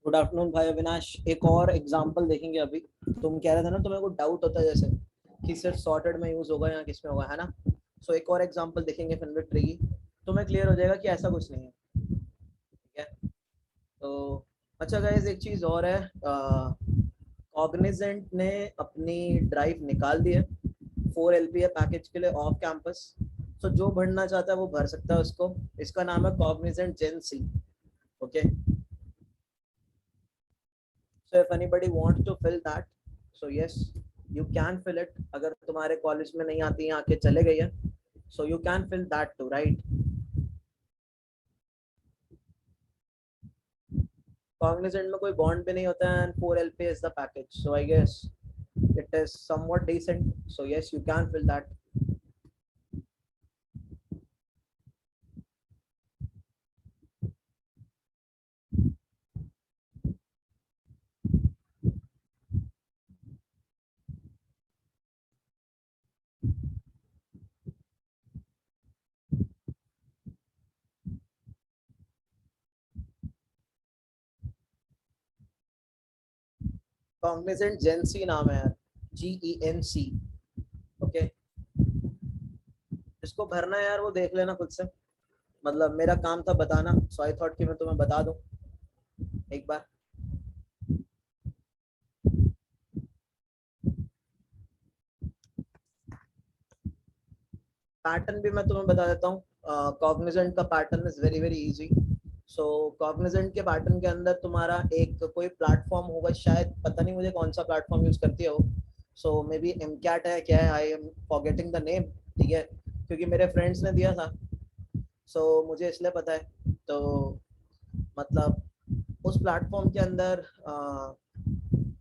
Good afternoon भाई अविनाश। एक और एग्जांपल देखेंगे अभी। तुम कह रहे थे ना तुम्हें को डाउट होता है जैसे कि सिर्फ सॉर्टेड में यूज होगा या किस में होगा, है ना। सो एक और एग्जांपल देखेंगे फिनविट ट्री की, तुम्हें क्लियर हो जाएगा कि ऐसा कुछ नहीं है। ठीक है। तो अच्छा गाइस, एक चीज और है। कॉग्निजेंट ने अपनी ड्राइव निकाल दी है 4 LPA पैकेज के लिए ऑफ कैंपस। तो जो भरना चाहता है वो भर सकता है उसको। इसका नाम है Cognizant Gen C. Okay. So if anybody wants to fill that, so yes, you can fill it. अगर तुम्हारे कॉलेज में नहीं आती है, आके चले गई है, so you can fill that too, right? Cognizant में कोई बॉन्ड भी नहीं होता है and 4 LPA is the package, so I guess it is somewhat decent. So yes, you can fill that. Cognizant Gen C नाम है यार, GENC। ओके। इसको भरना है यार, वो देख लेना खुद से। मतलब मेरा काम था बताना, so I thought कि मैं तुम्हें बता दूं एक बार। पैटर्न भी मैं तुम्हें बता देता हूँ। कॉग्निजेंट का pattern is very very easy. So Cognizant के पैटर्न के अंदर तुम्हारा एक कोई प्लेटफॉर्म होगा, शायद पता नहीं मुझे कौन सा प्लेटफॉर्म यूज करती है वो। सो मे बी एम कैट है, क्या है, I am forgetting the name. ठीक है, क्योंकि मेरे फ्रेंड्स ने दिया था, सो मुझे इसलिए पता है। तो मतलब उस प्लेटफॉर्म के अंदर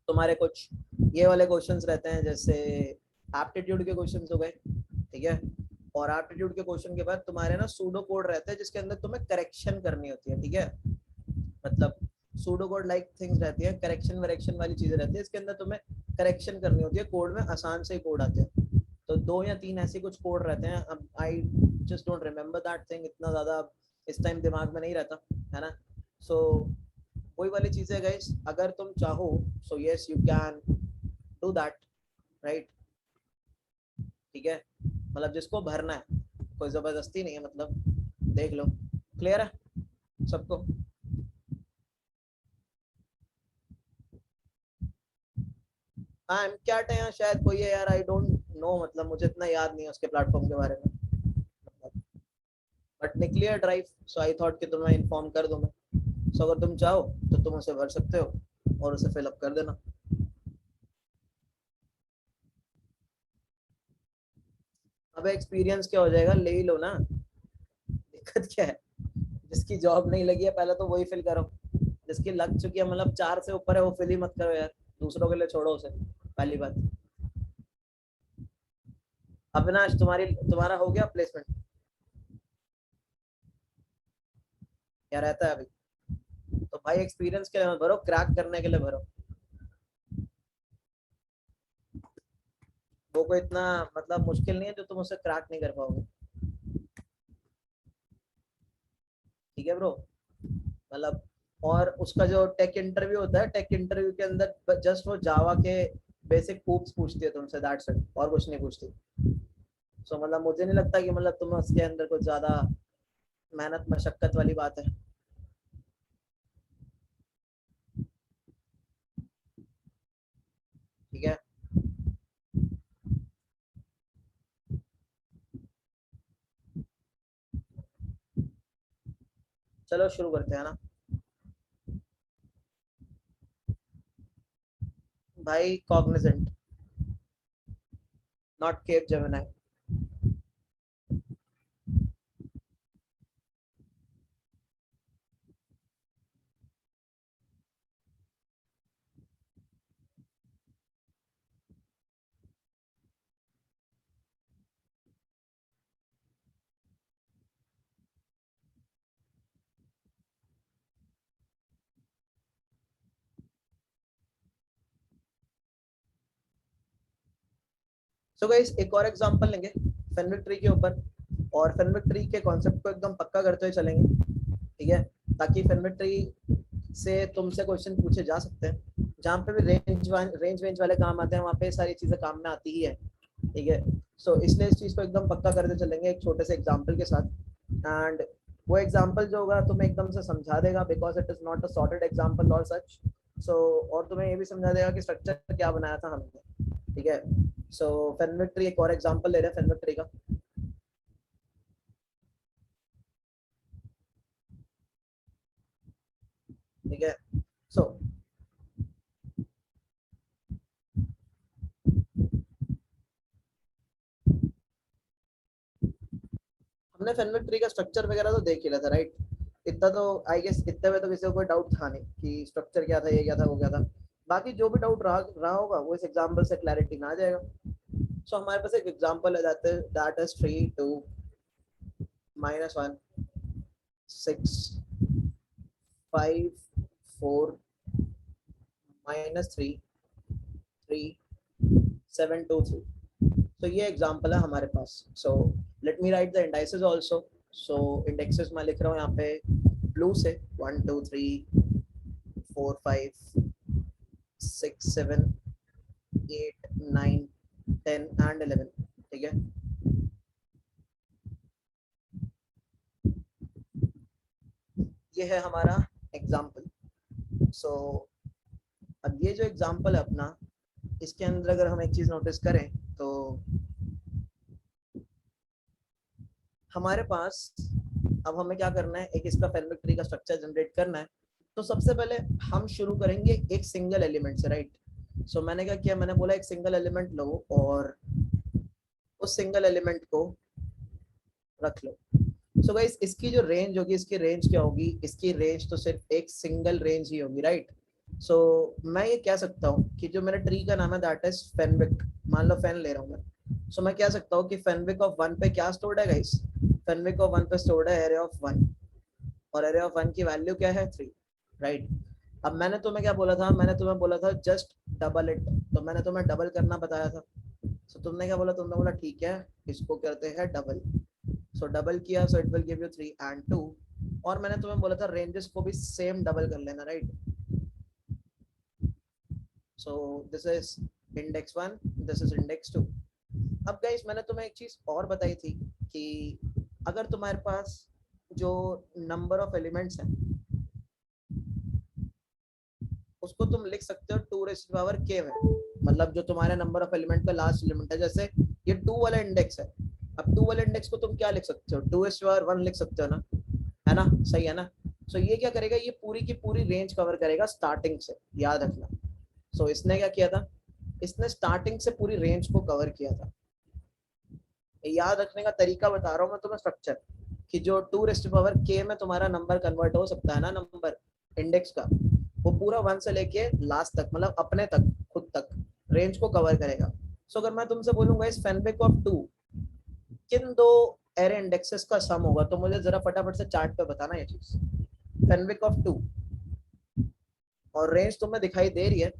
तुम्हारे कुछ ये वाले क्वेश्चंस रहते हैं, जैसे एप्टीट्यूड के क्वेश्चंस हो गए। ठीक है। और एप्टीट्यूड के क्वेश्चन के बाद तुम्हारे ना सूडो कोड रहते हैं जिसके अंदर तुम्हें करेक्शन करनी होती है। ठीक है। मतलब सूडो कोड लाइक थिंग्स रहती है, करेक्शन वरेक्शन वाली चीजें रहती है, इसके अंदर तुम्हें करेक्शन करनी होती है। कोड में आसान से ही कोड आते हैं, तो 2 या 3 ऐसे कुछ कोड रहते हैं। अब I just don't remember that thing, इतना ज्यादा इस टाइम दिमाग में नहीं रहता, है ना। सो वही वाली चीजें गाइस, अगर तुम चाहो, so yes you can do that, right. ठीक है। मतलब जिसको भरना है, कोई जबरदस्ती नहीं है, मतलब देख लो। क्लियर है सबको? हाँ, एम कैट है यहाँ शायद कोई है यार, आई डोंट नो, मतलब मुझे इतना याद नहीं है उसके प्लेटफॉर्म के बारे में। बट निकली है ड्राइव, सो आई थॉट कि तुम्हें इन्फॉर्म कर दूं मैं। सो अगर तुम चाहो तो तुम उसे भर सकते हो और उसे फिलअप कर देना। अब एक्सपीरियंस क्या हो जाएगा, ले ही लो ना, दिक्कत क्या है। जिसकी जॉब नहीं लगी है पहले तो वही फिल करो। जिसकी लग चुकी है, मतलब 4 से ऊपर है, वो फिल ही मत करो यार। दूसरों के लिए छोड़ो उसे, पहली बात। अविनाश, तुम्हारा हो गया प्लेसमेंट? क्या रहता है अभी? तो भाई एक्सपीरियंस के लिए मत भरो, क्रैक करने के लिए भरो। वो कोई इतना मतलब मुश्किल नहीं है जो तुम उसे क्रैक नहीं कर पाओगे। ठीक है ब्रो। मतलब और उसका जो टेक इंटरव्यू होता है, टेक इंटरव्यू के अंदर जस्ट वो जावा के बेसिक पूप्स पूछती है तुमसे, दैट्स इट, और कुछ नहीं पूछती। सो मतलब मुझे नहीं लगता कि मतलब तुम्हें उसके अंदर कुछ ज्यादा मेहनत मशक्कत वाली बात है। ठीक है। चलो शुरू करते हैं ना भाई। Cognizant, not Capgemini. So guys, एक और एग्जांपल लेंगे फेनविक ट्री के ऊपर, और फेनविक ट्री के कॉन्सेप्ट को एकदम पक्का करते हुए चलेंगे। ठीक है। ताकि फेनविक ट्री से तुमसे क्वेश्चन पूछे जा सकते हैं, जहाँ पे भी रेंज वाले काम आते हैं वहाँ पे सारी चीजें काम में आती ही है, ठीक है। सो इसलिए इस चीज को एकदम पक्का करते चलेंगे एक छोटे से एग्जाम्पल के साथ, एंड वो एग्जाम्पल जो होगा तुम्हें एकदम से समझा देगा, because it is not a sorted example और सच। सो और तुम्हें ये भी समझा देगा कि स्ट्रक्चर क्या बनाया था हमने, ठीक है। सो फेनविक ट्री एक और एग्जाम्पल ले रहे हैं फेनविक ट्री का। ठीक है। सो हमने फेनविक ट्री का स्ट्रक्चर वगैरह तो देख ही लिया था, राइट। इतना तो आई गेस, इतने में तो किसी को कोई डाउट था नहीं कि स्ट्रक्चर क्या था, ये क्या था, वो क्या था। बाकी जो भी डाउट रहा होगा वो इस एग्जाम्पल से क्लैरिटी में आ जाएगा। सो हमारे पास एक एग्जाम्पल है, दैट इज 3 2 -1 6 5 4 -3 3 7 2 3। तो ये एग्जाम्पल है हमारे पास। So let me write the indices also. So indexes मैं लिख रहा हूँ यहाँ पे ब्लू से 1 2 3 4 5 6 7 8 9 10 एंड 11, ठीक है। ये है हमारा एग्जाम्पल। सो अब ये जो एग्जाम्पल है अपना, इसके अंदर अगर हम एक चीज नोटिस करें तो हमारे पास अब हमें क्या करना है, एक इसका फेनविक ट्री का स्ट्रक्चर जनरेट करना है। तो सबसे पहले हम शुरू करेंगे एक सिंगल एलिमेंट से, राइट। सो मैंने क्या किया, मैंने बोला एक सिंगल एलिमेंट लो और उस सिंगल एलिमेंट को रख लो। सो गाइस इसकी जो रेंज होगी, इसकी रेंज क्या होगी, इसकी रेंज तो सिर्फ एक सिंगल रेंज ही होगी, राइट। सो मैं ये कह सकता हूँ कि जो मेरे ट्री का नाम है दैट इज फेनविक, मान लो फैन ले रहा हूँ मैं। सो मैं कह सकता हूँ कि फेनविक ऑफ 1 पे क्या स्टोर्ड है गाइस, फेनविक ऑफ 1 पे स्टोर्ड है एरे ऑफ 1, और एरे ऑफ 1 की वैल्यू क्या है 3, राइट। अब मैंने तुम्हें क्या बोला था, मैंने तुम्हें बोला था जस्ट डबल इट, तो मैंने तुम्हें डबल करना बताया था। सो तुमने क्या बोला, तुमने बोला ठीक है इसको करते हैं डबल। सो डबल किया, so it will give you 3 and 2। और मैंने तुम्हें बोला था रेंजेस को भी सेम डबल कर लेना, right. So this is index 1, this is index 2। अब गाइस मैंने तुम्हें एक चीज और बताई थी कि अगर तुम्हारे पास जो नंबर ऑफ एलिमेंट्स हैं उसको तुम लिख सकते हो 2 रेज़ टू पावर k में, मतलब जो तुम्हारे नंबर ऑफ एलिमेंट का लास्ट एलिमेंट है। जैसे ये 2 वाला इंडेक्स है, अब 2 वाले इंडेक्स को तुम क्या लिख सकते हो, 2 रेज़ टू पावर 1 लिख सकते हो ना, है ना, सही है ना। सो ये क्या करेगा, ये पूरी की पूरी रेंज कवर करेगा स्टार्टिंग से, याद रखना। सो इसने क्या किया था, इसने स्टार्टिंग से पूरी रेंज को कवर किया था। याद रखने का तरीका बता रहा हूँ मैं तुम्हें, स्ट्रक्चर कि जो 2 रेज़ टू पावर k में तुम्हारा नंबर कन्वर्ट हो सकता है ना, नंबर इंडेक्स का, वो पूरा 1 से लेके लास्ट तक, मतलब अपने तक, खुद तक रेंज को कवर करेगा। सो अगर मैं तुमसे बोलूंगा इस फेनविक ऑफ 2 किन दो एरे इंडेक्सेस का सम होगा, तो मुझे जरा फटाफट से चार्ट पे बताना ये चीज। फेनविक ऑफ 2 और रेंज तुम्हें दिखाई दे रही है,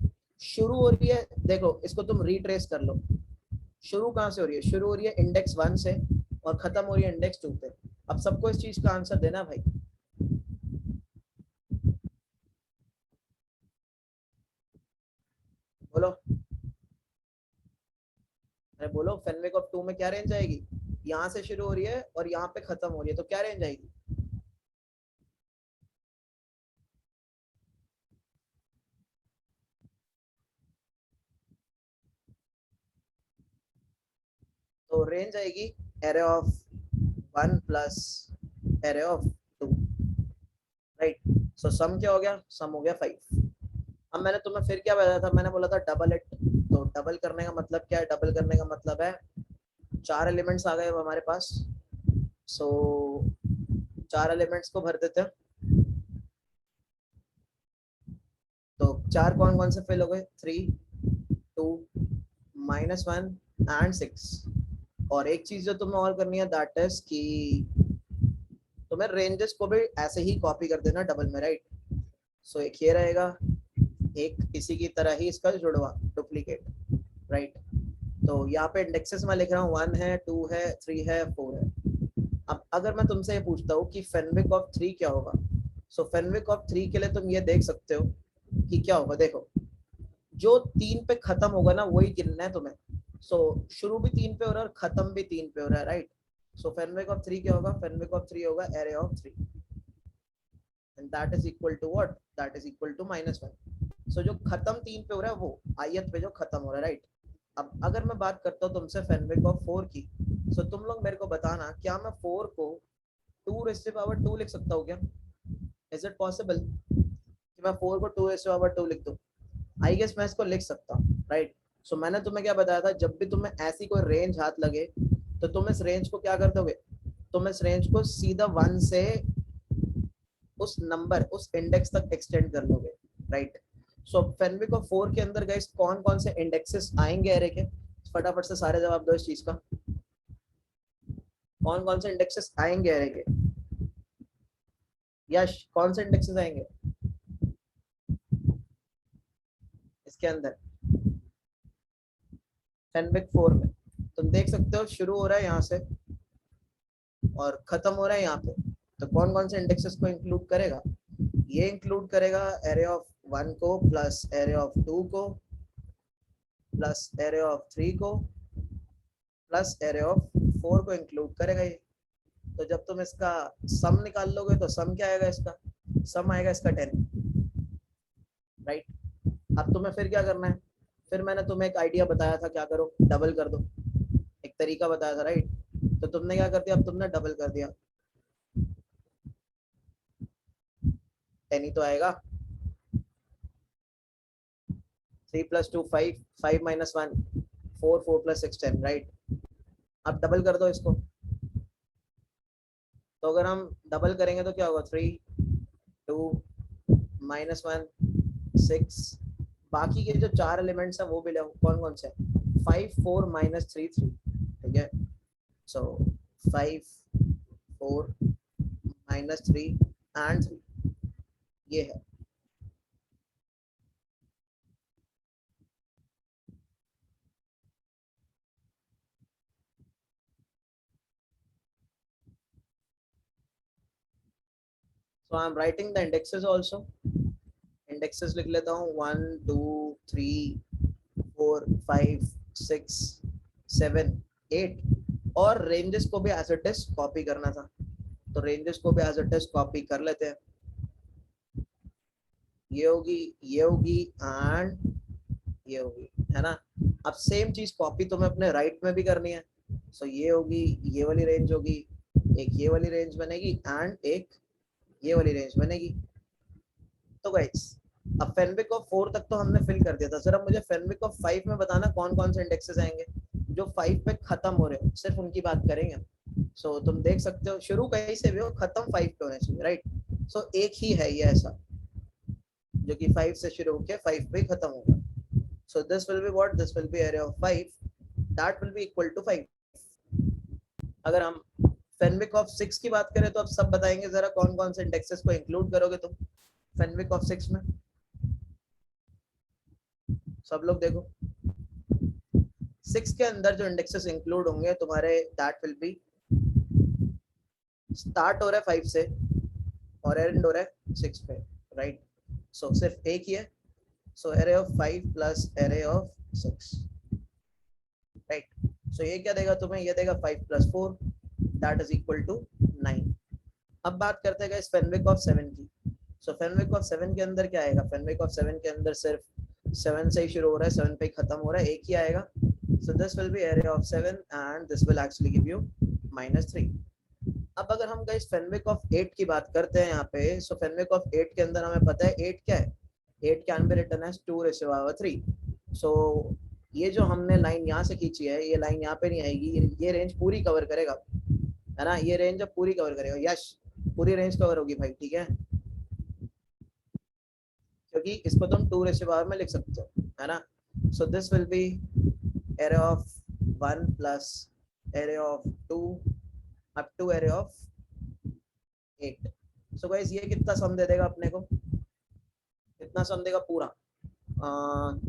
शुरू हो रही है, देखो इसको तुम रिट्रेस कर लो, शुरू कहाँ से हो रही है, शुरू हो रही है इंडेक्स 1 से और खत्म हो रही है इंडेक्स 2 पे। अब सबको इस चीज का आंसर देना भाई, बोलो, अरे बोलो फेनविक ऑफ 2 में क्या रेंज आएगी, यहाँ से शुरू हो रही है और यहाँ पे खत्म हो रही है, तो क्या रेंज आएगी। तो रेंज आएगी array of 1 plus array of 2, right. So sum क्या हो गया, सम हो गया 5। अब मैंने तुम्हें फिर क्या बताया था, मैंने बोला था डबल इट। तो डबल करने का मतलब क्या है, डबल करने का मतलब है 4 एलिमेंट्स आ गए अब हमारे पास। सो 4 एलिमेंट्स को भर देते हैं। तो 4 कौन कौन से फिल हो गए, 3 2 -1 एंड 6। और एक चीज जो तुम्हें और करनी है दैट इज कि तुम्हें रेंजेस को भी ऐसे ही कॉपी कर देना डबल में, राइट। सो एक ये रहेगा, एक इसी की तरह ही इसका जुड़वा डुप्लीकेट, राइट। तो यहाँ पे इंडेक्सेस में लिख रहा हूँ 1 है 2 है 3 है 4 है। अब अगर मैं तुमसे ये पूछता हूँ कि फेनविक ऑफ 3 क्या होगा, सो फेनविक ऑफ 3 के लिए तुम ये देख सकते हो कि क्या होगा। देखो जो 3 पे खत्म होगा ना वही गिनना है तुम्हें। सो शुरू भी 3 पे हो रहा है और खत्म भी 3 पे हो रहा है, राइट। सो फेनविक ऑफ 3 क्या होगा, फेनविक ऑफ 3 होगा array of 3 and that is equal to what, that is equal to -1। So जो खत्म 3 पे हो रहा है वो ith पे जो खत्म हो रहा है, राइट। अब अगर मैं बात करता हूँ तुमसे फेनविक ऑफ 4 की, सो तुम लोग मेरे को बताना क्या मैं 4 को 2 रेज़ टू पावर 2 लिख सकता हूँ क्या? इज इट पॉसिबल कि मैं 4 को 2 रेज़ टू पावर 2 लिख दूं? आई गेस मैं इसको लिख सकता हूँ, राइट। सो मैंने तुम्हें क्या बताया था, जब भी तुम्हें ऐसी कोई रेंज हाथ लगे तो तुम इस रेंज को क्या कर दोगे, तुम इस रेंज को सीधा 1 से उस नंबर उस इंडेक्स तक एक्सटेंड कर लोगे, राइट। सो फेनविक ऑफ 4 के अंदर गाइस कौन कौन से इंडेक्सेस आएंगे एरे के, फटाफट से सारे जवाब दो इस चीज का। कौन कौन से इंडेक्सेस आएंगे एरे के? यश कौन से इंडेक्सेस आएंगे इसके अंदर फेनविक 4 में? तुम देख सकते हो शुरू हो रहा है यहाँ से और खत्म हो रहा है यहाँ पे, तो कौन कौन से इंडेक्सेस को इंक्लूड करेगा? ये इंक्लूड करेगा एरे ऑफ 1 को प्लस एरे ऑफ 2 को प्लस एरे ऑफ 3 को प्लस एरे ऑफ 4 को इंक्लूड करेगा ये। तो जब तुम इसका सम निकाल लोगे तो सम क्या आएगा, इसका सम आएगा इसका 10, राइट। अब तुम्हें फिर क्या करना है, फिर मैंने तुम्हें एक आइडिया बताया था, क्या करो, डबल कर दो, एक तरीका बताया था, राइट। तो तुमने क्या कर दिया, अब तुमने डबल कर दिया, 10 ही तो आएगा। 3 + 2 5, 5 - 1 4, 4 + 6 10, राइट। अब डबल कर दो इसको, तो अगर हम डबल करेंगे तो क्या होगा, 3 2 -1 6, बाकी के जो 4 एलिमेंट्स हैं वो भी लो, कौन कौन से, 5 4 - 3 3, ठीक है। सो 5 4 -3 एंड 3, ये है। So I am writing the indexes also, indexes लिख लेता हूँ 1 2 3 4 5 6 7 8, और रेंजेस को भी एज इट इज कॉपी करना था, तो रेंजेस को भी एज इट इज कॉपी कर लेते हैं। ये होगी, ये होगी एंड ये होगी, है ना। अब सेम चीज कॉपी तुम्हें अपने राइट में भी करनी है। सो ये होगी, ये वाली रेंज होगी, एक ये वाली रेंज बनेगी एंड एक ये वाली रेंज बनेगी। तो गाइस अब फेनविक ऑफ 4 तक तो हमने फिल कर दिया था, जरा मुझे फेनविक ऑफ 5 में बताना कौन कौन से इंडेक्सेस आएंगे जो 5 पे खत्म हो रहे हो, सिर्फ उनकी बात करेंगे। सो तुम देख सकते हो शुरू कहीं से भी हो, खत्म 5 पे होने चाहिए, राइट। सो एक ही है ये ऐसा जो कि 5 से शुरू होकर 5 पे खत्म होगा। So this will be what, this will be array of 5 that will be equal to 5। अगर हम फेनविक ऑफ 6 की बात करें तो अब सब बताएंगे, जरा कौन कौन से इंडेक्सेस को इंक्लूड करोगे तुम फेनविक ऑफ 6 में, सब लोग देखो। 6 के अंदर जो इंडेक्सेस इंक्लूड होंगे तुम्हारे, दैट विल बी, स्टार्ट हो रहा है 5 से और एंड हो रहा है 6 पे, राइट। सो सिर्फ एक ही है, so array of 5 plus array of 6, right. So ये क्या देगा तुम्हें, ये देगा 5 + 4 दैट इज इक्वल टू 9। अब बात करते हैं इस फेनविक ऑफ 7 की। सो फेनविक ऑफ 7 के अंदर क्या आएगा, फेनविक ऑफ 7 के अंदर सिर्फ 7 से ही शुरू हो रहा है, 7 पे ही खत्म हो रहा है, एक ही आएगा। सो this will be array of 7 and this will actually give you -3। अब अगर हम गाइस फेनविक ऑफ 8 की बात करते हैं यहाँ पे, सो फेनविक ऑफ 8 के अंदर हमें पता है 8 क्या है, 8 कैन बी रिटन एज 2⁻3। सो ये जो हमने लाइन यहाँ से खींची है, ये लाइन यहाँ पे नहीं आएगी, ये रेंज पूरी कवर करेगा, है ना, ये रेंज अब पूरी कवर करेगा, यश पूरी रेंज कवर होगी भाई, ठीक है, क्योंकि इसको तुम 2 में लिख सकते हो, है ना। So this will be array of 1 plus array of 2 up to array of 8। So guys ये कितना सम दे देगा अपने को, कितना सम देगा पूरा,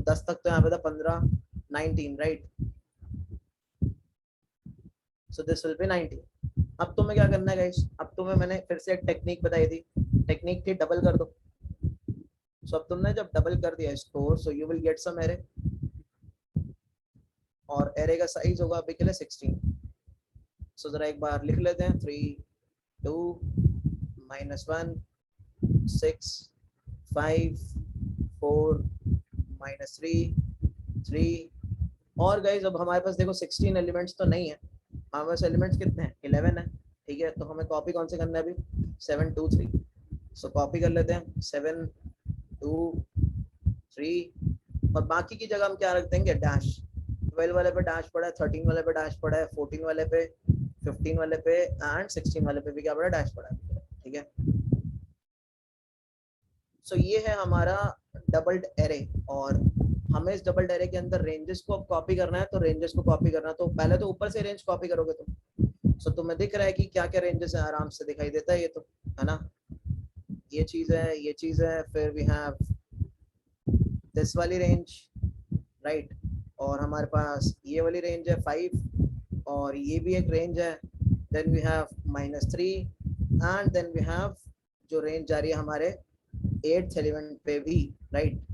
10 तक तो यहाँ पे था, 15 19, right. So this will B 19। अब तुम्हें क्या करना है गाइस, अब तुम्हें मैंने फिर से एक टेक्निक बताई थी, टेक्निक थी डबल कर दो। सो अब तुमने जब डबल कर दिया इसको, so you will get sum array, और एरे का साइज होगा अभी के लिए 16। सो जरा एक बार लिख लेते हैं, 3 2 -1 6 5 4 -3 3। और गाइज अब हमारे पास देखो 16 एलिमेंट्स तो नहीं है, हमारे पास एलिमेंट्स कितने हैं, 11 है। ठीक है, तो हमें कॉपी कौन से करना है अभी, 7 2 3। सो कॉपी कर लेते हैं 7 2 3, और बाकी की जगह हम क्या रख देंगे, डैश। 12 वाले पे डैश पड़ा है, 13 वाले पे डैश पड़ा है, 14 वाले पे, 15 वाले पे एंड 16 वाले पे भी क्या पड़ा है, डैश पड़ा है। ठीक है, सो ये है हमारा डबल्ड एरे, और हमें इस डबल्ड एरे के अंदर रेंजेस को अब कॉपी करना है। तो रेंजेस को कॉपी करना, तो पहले तो ऊपर से रेंज कॉपी करोगे तुम। सो तुम्हें दिख रहा है कि क्या क्या रेंजेस है, आराम से दिखाई देता है ये तो, है ना। ये चीज है, ये चीज है, फिर वी हैव दिस वाली रेंज, राइट। और हमारे पास ये वाली रेंज है 5, और ये भी एक रेंज है। Then we have -3, and then we have जो रेंज जा रही है हमारे 8th एलिमेंट पे भी, राइट।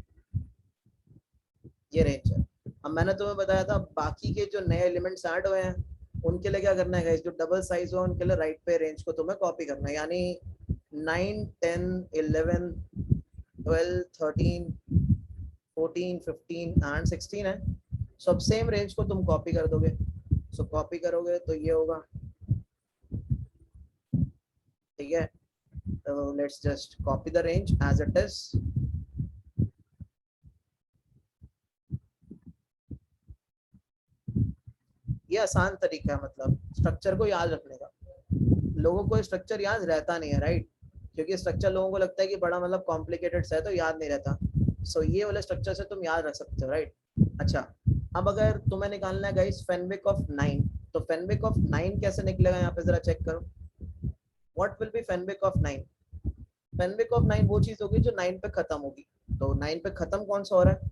ये रेंज है। अब मैंने तुम्हें बताया था बाकी के जो नए एलिमेंट्स ऐड हुए हैं उनके लिए क्या करना है गाइस, जो डबल साइज हो उनके लिए राइट पे रेंज को तुम्हें कॉपी करना है, यानी 9 10 11 12 13 14 15 एंड 16 है। सो अब सेम रेंज को तुम कॉपी कर दोगे। सो कॉपी करोगे तो ये होगा, ठीक है। तो let's just copy the range as it is. ये आसान तरीका है, मतलब स्ट्रक्चर को याद रखने का। लोगों को स्ट्रक्चर याद रहता नहीं है, राइट, क्योंकि स्ट्रक्चर लोगों को लगता है कि बड़ा मतलब कॉम्प्लिकेटेड है तो याद नहीं रहता। सो ये वाले स्ट्रक्चर से तुम याद रख सकते हो, राइट। अच्छा, अब अगर तुम्हें निकालना है गाइस फेनविक ऑफ 9, तो फेनविक ऑफ 9 कैसे निकलेगा, यहाँ पे जरा चेक करो। What will be Fenwick of 9? Fenwick of 9 वो चीज होगी जो 9 पे खत्म होगी। तो 9 पे खत्म कौन सा हो रहा है,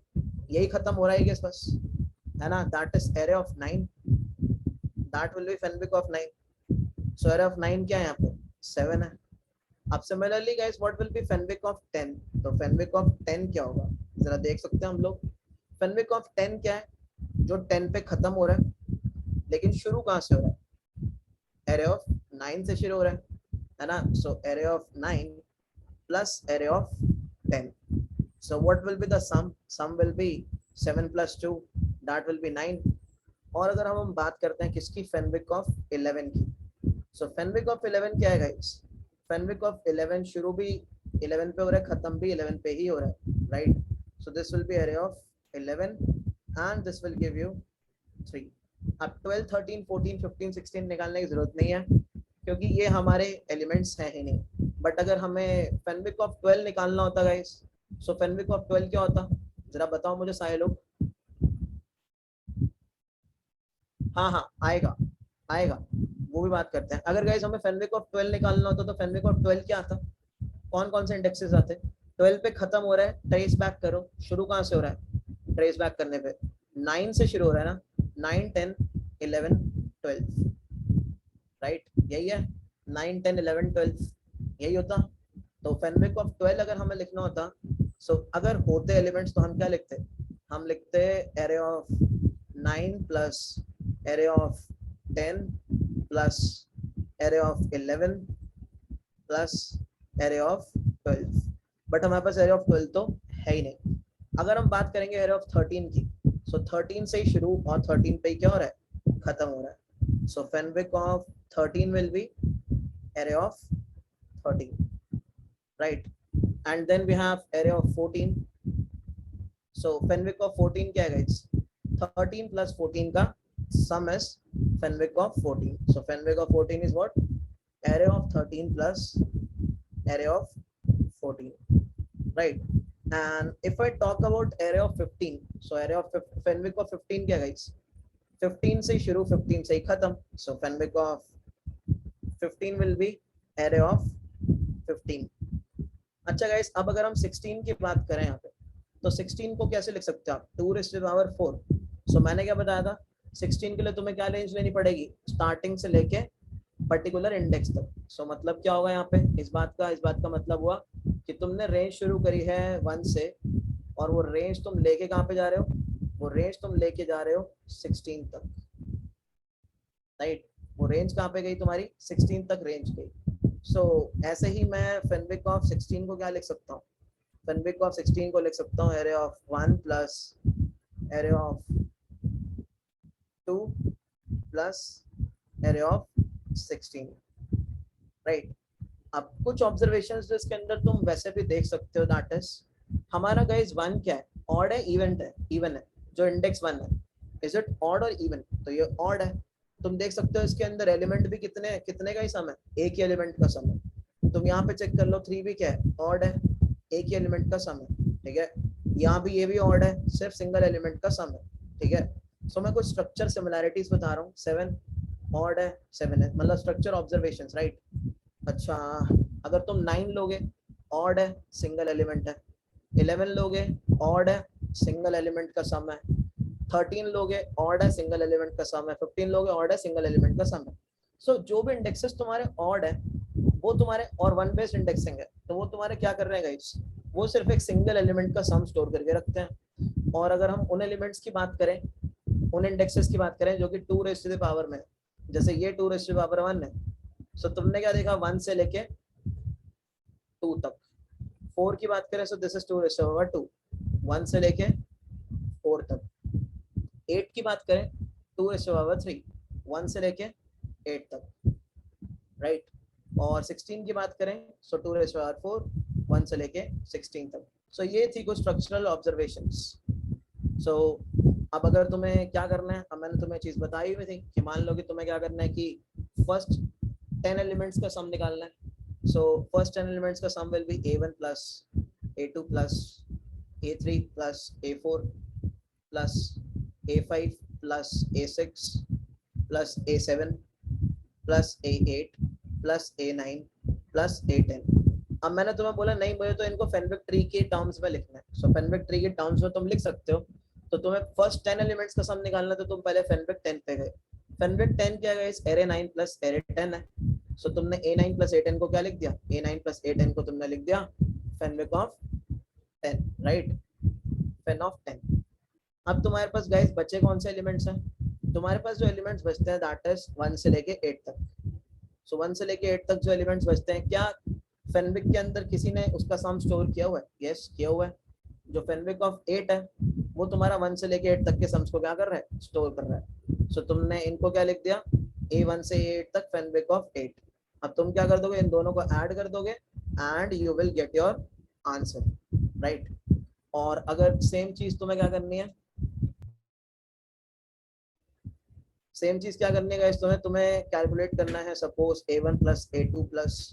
यही खत्म हो रहा है बस, है ना। That is array of 9, that will be Fenwick of 9। So array of 9 क्या है यहाँ पे, 7 है। अब similarly guys what will be Fenwick of 10? तो फेनविक ऑफ 10 क्या होगा, जरा देख सकते हैं हम लोग। फेनविक ऑफ 10 क्या है, जो 10 पे खत्म हो रहा है, लेकिन शुरू कहाँ से हो रहा है, एरे ऑफ 9 से शुरू हो रहा है ना। So array of 9 plus array of 10, so what will be the sum will be 7 plus 2, that will be 9। और अगर हम बात करते हैं किसकी, फेनविक ऑफ 11 की, सो फेनविक ऑफ 11 क्या है गाइस, फेनविक ऑफ 11 शुरू भी 11 पे हो रहा है, खत्म भी 11 पे ही हो रहा है, right. So this will be array of 11 and this will give you 3। अब 12 13 14 15 16 निकालने की जरूरत नहीं है क्योंकि ये हमारे एलिमेंट्स हैं ही नहीं। बट अगर हमें फेनविक ऑफ 12 निकालना होता गाइस, सो फेनविक ऑफ 12 क्या होता, जरा बताओ मुझे सारे लोग। हाँ हाँ आएगा, आएगा, वो भी बात करते हैं। अगर गाइस हमें फेनविक ऑफ 12 निकालना होता तो फेनविक ऑफ 12 क्या आता, कौन कौन से इंडेक्सेस आते, 12 पे खत्म हो रहा है, ट्रेस बैक करो, शुरू कहाँ से हो रहा है, ट्रेस बैक करने पे 9 से शुरू हो रहा है ना, 9 10 11 12, राइट, यही है 9 10 11 12, यही होता। तो फेनविक ऑफ 12 अगर हमें लिखना होता, सो अगर होते एलिमेंट्स तो हम क्या लिखते, हम लिखते array of 9 plus array of 10 plus array of 11 plus array of 12। But हमारे पास एरे ऑफ 12 तो है ही नहीं। अगर हम बात करेंगे एरे ऑफ 13 की, सो 13 से ही शुरू और 13 पे ही क्या हो रहा है, खत्म हो रहा है। So Fenwick of 13 will be array of 13, right, and then we have array of 14। so फेनविक of 14 क्या है guys, 13 plus 14 का sum is फेनविक of 14। so फेनविक of 14 is what, array of 13 plus array of 14, right। and if I talk about array of 15, so array of फेनविक of 15 क्या guys, 15 से शुरू 15 से ही खत्म। so फेनविक of 15 will be array of 15। अच्छा guys, अब अगर हम 16 की बात करें यहाँ पे, तो 16 को कैसे लिख सकते हैं आप, 2 raised to the power 4। सो मैंने क्या बताया था, 16 के लिए तुम्हें क्या रेंज लेनी पड़ेगी, स्टार्टिंग से लेके पर्टिकुलर इंडेक्स तक। सो मतलब क्या होगा यहाँ पे, इस बात का मतलब हुआ कि तुमने रेंज शुरू करी है 1 से, और वो रेंज तुम लेके कहाँ पे जा रहे हो, वो रेंज तुम लेके जा रहे हो 16 तक, राइट। वो रेंज कहाँ पे गई तुम्हारी, 16 तक रेंज गई। सो ऐसे ही मैं फेनविक ऑफ 16 को क्या लिख सकता हूँ, फेनविक ऑफ 16 को लिख सकता हूँ array of 1 plus array of 2 plus array of 16, right. अब कुछ ऑब्जर्वेशंस जो इसके अंदर तुम वैसे भी देख सकते हो, दैट इज हमारा गाइस 1 क्या है, ऑड है, इवेंट है, इवन है। जो इंडेक्स 1 है, इज इट ऑड और इवन, तो ये ऑड है। तुम देख सकते हो इसके अंदर एलिमेंट भी कितने कितने का ही सम है, एक ही एलिमेंट का सम है। तुम यहाँ पे चेक कर लो, 3 भी क्या है, ऑड है, एक ही एलिमेंट का सम है, ठीक है। यहाँ भी ये भी ऑड है, सिर्फ सिंगल एलिमेंट का सम है, ठीक है। सो मैं कुछ स्ट्रक्चर सिमिलैरिटीज बता रहा हूँ। 7 ऑड है, 7 है, मतलब स्ट्रक्चर ऑब्जर्वेशंस, राइट। अच्छा, अगर तुम 9 लोगे, ऑड है, सिंगल एलिमेंट है। 11 लोगे, ऑड है, सिंगल एलिमेंट का सम है। 13 लोगे, ऑड है, सिंगल एलिमेंट का सम है। 15 लोगे, ऑड है, सिंगल एलिमेंट का सम है। सो जो भी इंडेक्सेस तुम्हारे ऑड है, वो तुम्हारे, और 1 बेस्ड इंडेक्सिंग है, तो वो तुम्हारे क्या कर रहे हैं गाइस, वो सिर्फ एक सिंगल एलिमेंट का सम स्टोर करके रखते हैं। और अगर हम उन एलिमेंट्स की बात करें, उन इंडेक्सेस की बात करें जो कि 2 रेज़ टू द पावर में है, जैसे ये 2 रेज़ टू द पावर 1 है, सो तुमने क्या देखा, 1 से लेके 2 तक। 4 की बात करें, so this is 2 raise to power 2, 1 से लेके 4 तक। 8 की बात करें, 2 रेज़ टू पावर 3, 1 से लेके 8 तक, राइट। और 16 की बात करें, सो 2 रेज़ टू पावर 4, 1 से लेके 16 तक। सो ये थी कुछ स्ट्रक्चरल ऑब्जर्वेशंस। सो अब अगर तुम्हें क्या करना है, अब मैंने तुम्हें चीज बताई हुई थी कि मान लो कि तुम्हें क्या करना है कि फर्स्ट 10 एलिमेंट्स का सम निकालना है। सो फर्स्ट 10 एलिमेंट्स का sum will be a1 plus a2 plus a3 plus a4 plus a5 plus a6 plus a7 plus a8 plus a9 plus a10। अब मैंने तुम्हें बोला नहीं, मुझे तो इनको फेनविक ट्री के टर्म्स में लिखना है। सो फेनविक ट्री के टर्म्स में तुम लिख सकते हो। तो तुम्हें फर्स्ट 10 एलिमेंट्स का सम निकालना, तो तुम पहले फेनविक 10 पे गए। फेनविक 10 क्या है, इस एरे 9 प्लस एरे 10 है। सो तुमने a9 प्लस a10 को क्या लिख दिया, a9 प्लस a10 को तुमने लिख दिया फेनविक ऑफ 10, राइट, फेन ऑफ 10। अब तुम्हारे पास गाइस बचे कौन से एलिमेंट्स हैं, तुम्हारे पास जो एलिमेंट्स बचते हैं दैट इज 1 से लेके 8 तक। सो 1 से लेके 8 तक जो एलिमेंट्स बचते हैं, क्या फेनविक के अंदर किसी ने उसका सम स्टोर किया हुआ है? यस, किया हुआ है। जो फेनविक ऑफ 8 है, वो तुम्हारा 1 से लेके 8 तक के सम्स को क्या कर रहा है, स्टोर कर रहा है। सो तुमने इनको क्या लिख दिया, A1 से A8 तक फेनविक ऑफ 8। अब तुम क्या कर दोगे, इन दोनों को ऐड कर दोगे and you will get your answer, right. और अगर सेम चीज तुम्हें क्या करनी है, सेम चीज क्या करने का, तुम्हें तुम्हें कैलकुलेट करना है, suppose a1 plus a2 plus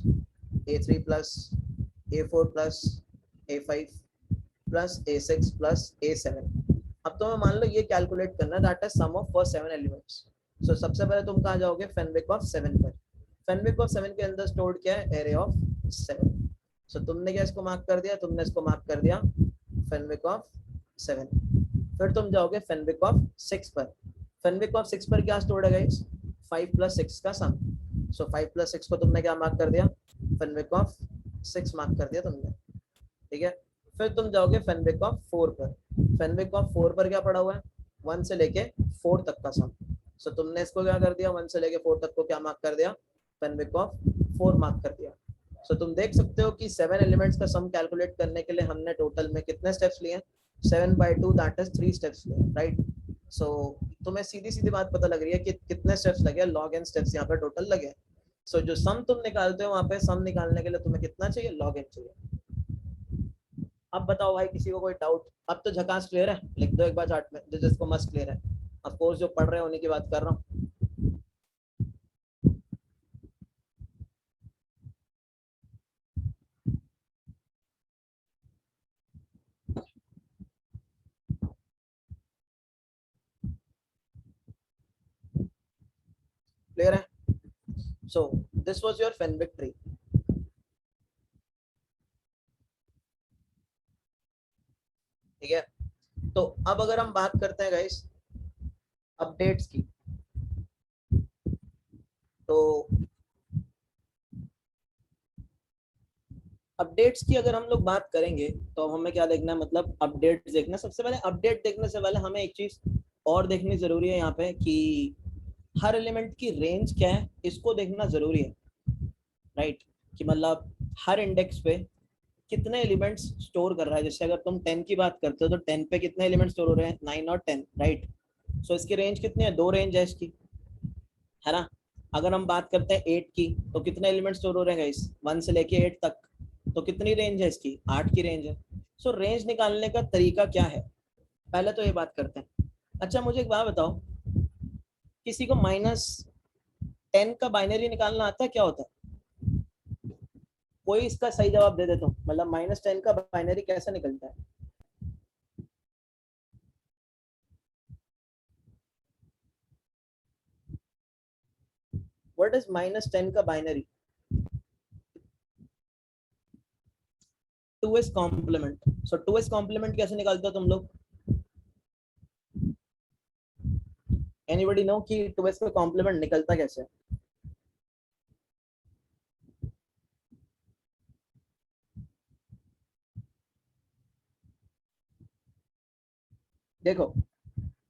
a3 plus a4 plus a5 plus a6 plus a7। अब तुम्हें मान लो ये कैलकुलेट करना है, that is sum of first 7 elements. So सबसे पहले तुम कहाँ जाओगे, फेनविक ऑफ 7 पर। फेनविक ऑफ 7 के अंदर स्टोर्ड क्या है, एरे ऑफ 7। सो तुमने क्या इसको मार्क कर दिया, तुमने इसको मार्क कर दिया फेनविक ऑफ 7। फिर तुम जाओगे फेनविक ऑफ 6 पर। फेनविक ऑफ 6 पर क्या स्टोर्ड है गाइस, 5 प्लस 6 का सम। सो 5 प्लस 6 को तुमने क्या मार्क कर दिया, फेनविक ऑफ 6 मार्क कर दिया तुमने, ठीक है। फिर तुम जाओगे फेनविक ऑफ 4 पर। फेनविक ऑफ 4 पर क्या पड़ा हुआ है, 1 से लेके 4 तक का सम। सो तुमने इसको क्या कर दिया, 1 से लेके 4 तक को क्या मार्क कर दिया, फेनविक ऑफ 4 मार्क कर दिया। सो तुम देख सकते हो कि 7 एलिमेंट्स का सम कैलकुलेट करने के लिए हमने टोटल में कितने स्टेप्स लिए, 7/2 दैट इज 3 स्टेप्स लिए, राइट। सो तुम्हें सीधी सीधी बात पता लग रही है कि कितने स्टेप्स लगे, लॉग एन स्टेप्स यहाँ पे टोटल लगे। सो जो सम तुम निकालते हो वहां पे सम निकालने के लिए तुम्हें कितना चाहिए, लॉग एन चाहिए। अब बताओ भाई, किसी को कोई डाउट? अब तो झकास क्लियर है, लिख दो एक बार चार्ट में जिसको मस्त क्लियर है। ऑफ कोर्स जो पढ़ रहे हैं उन्हीं की बात कर रहा हूँ। क्लियर है? So this was your Fenwick tree, ठीक है। तो अब अगर हम बात करते हैं गाइस अपडेट्स की, तो अपडेट्स की अगर हम लोग बात करेंगे तो हमें क्या देखना है, मतलब अपडेट्स देखना। सबसे पहले अपडेट देखने से पहले हमें एक चीज और देखनी जरूरी है यहाँ पे कि हर एलिमेंट की रेंज क्या है, इसको देखना जरूरी है, राइट। कि मतलब हर इंडेक्स पे कितने एलिमेंट्स स्टोर कर रहा है। जैसे अगर तुम 10 की बात करते हो तो 10 पे कितने एलिमेंट्स स्टोर हो रहे हैं, 9 और 10, राइट। सो इसकी रेंज कितनी है, दो रेंज है इसकी, है ना। अगर हम बात करते हैं 8 की तो कितने एलिमेंट्स स्टोर हो रहे हैं गाइस, 1 से लेके 8 तक, तो कितनी रेंज है इसकी, 8 की रेंज है। सो रेंज निकालने का तरीका क्या है, पहले तो ये बात करते हैं। अच्छा मुझे एक बात बताओ, किसी को -10 का बाइनरी निकालना आता है, क्या होता है? कोई इसका सही जवाब दे देता हूँ, मतलब -10 का बाइनरी कैसे निकलता है? व्हाट इज -10 का बाइनरी? 2s complement. सो 2s कॉम्प्लीमेंट कैसे निकालते हो तुम लोग? एनीबॉडी नो कि 2s का कॉम्प्लीमेंट निकलता कैसे? देखो,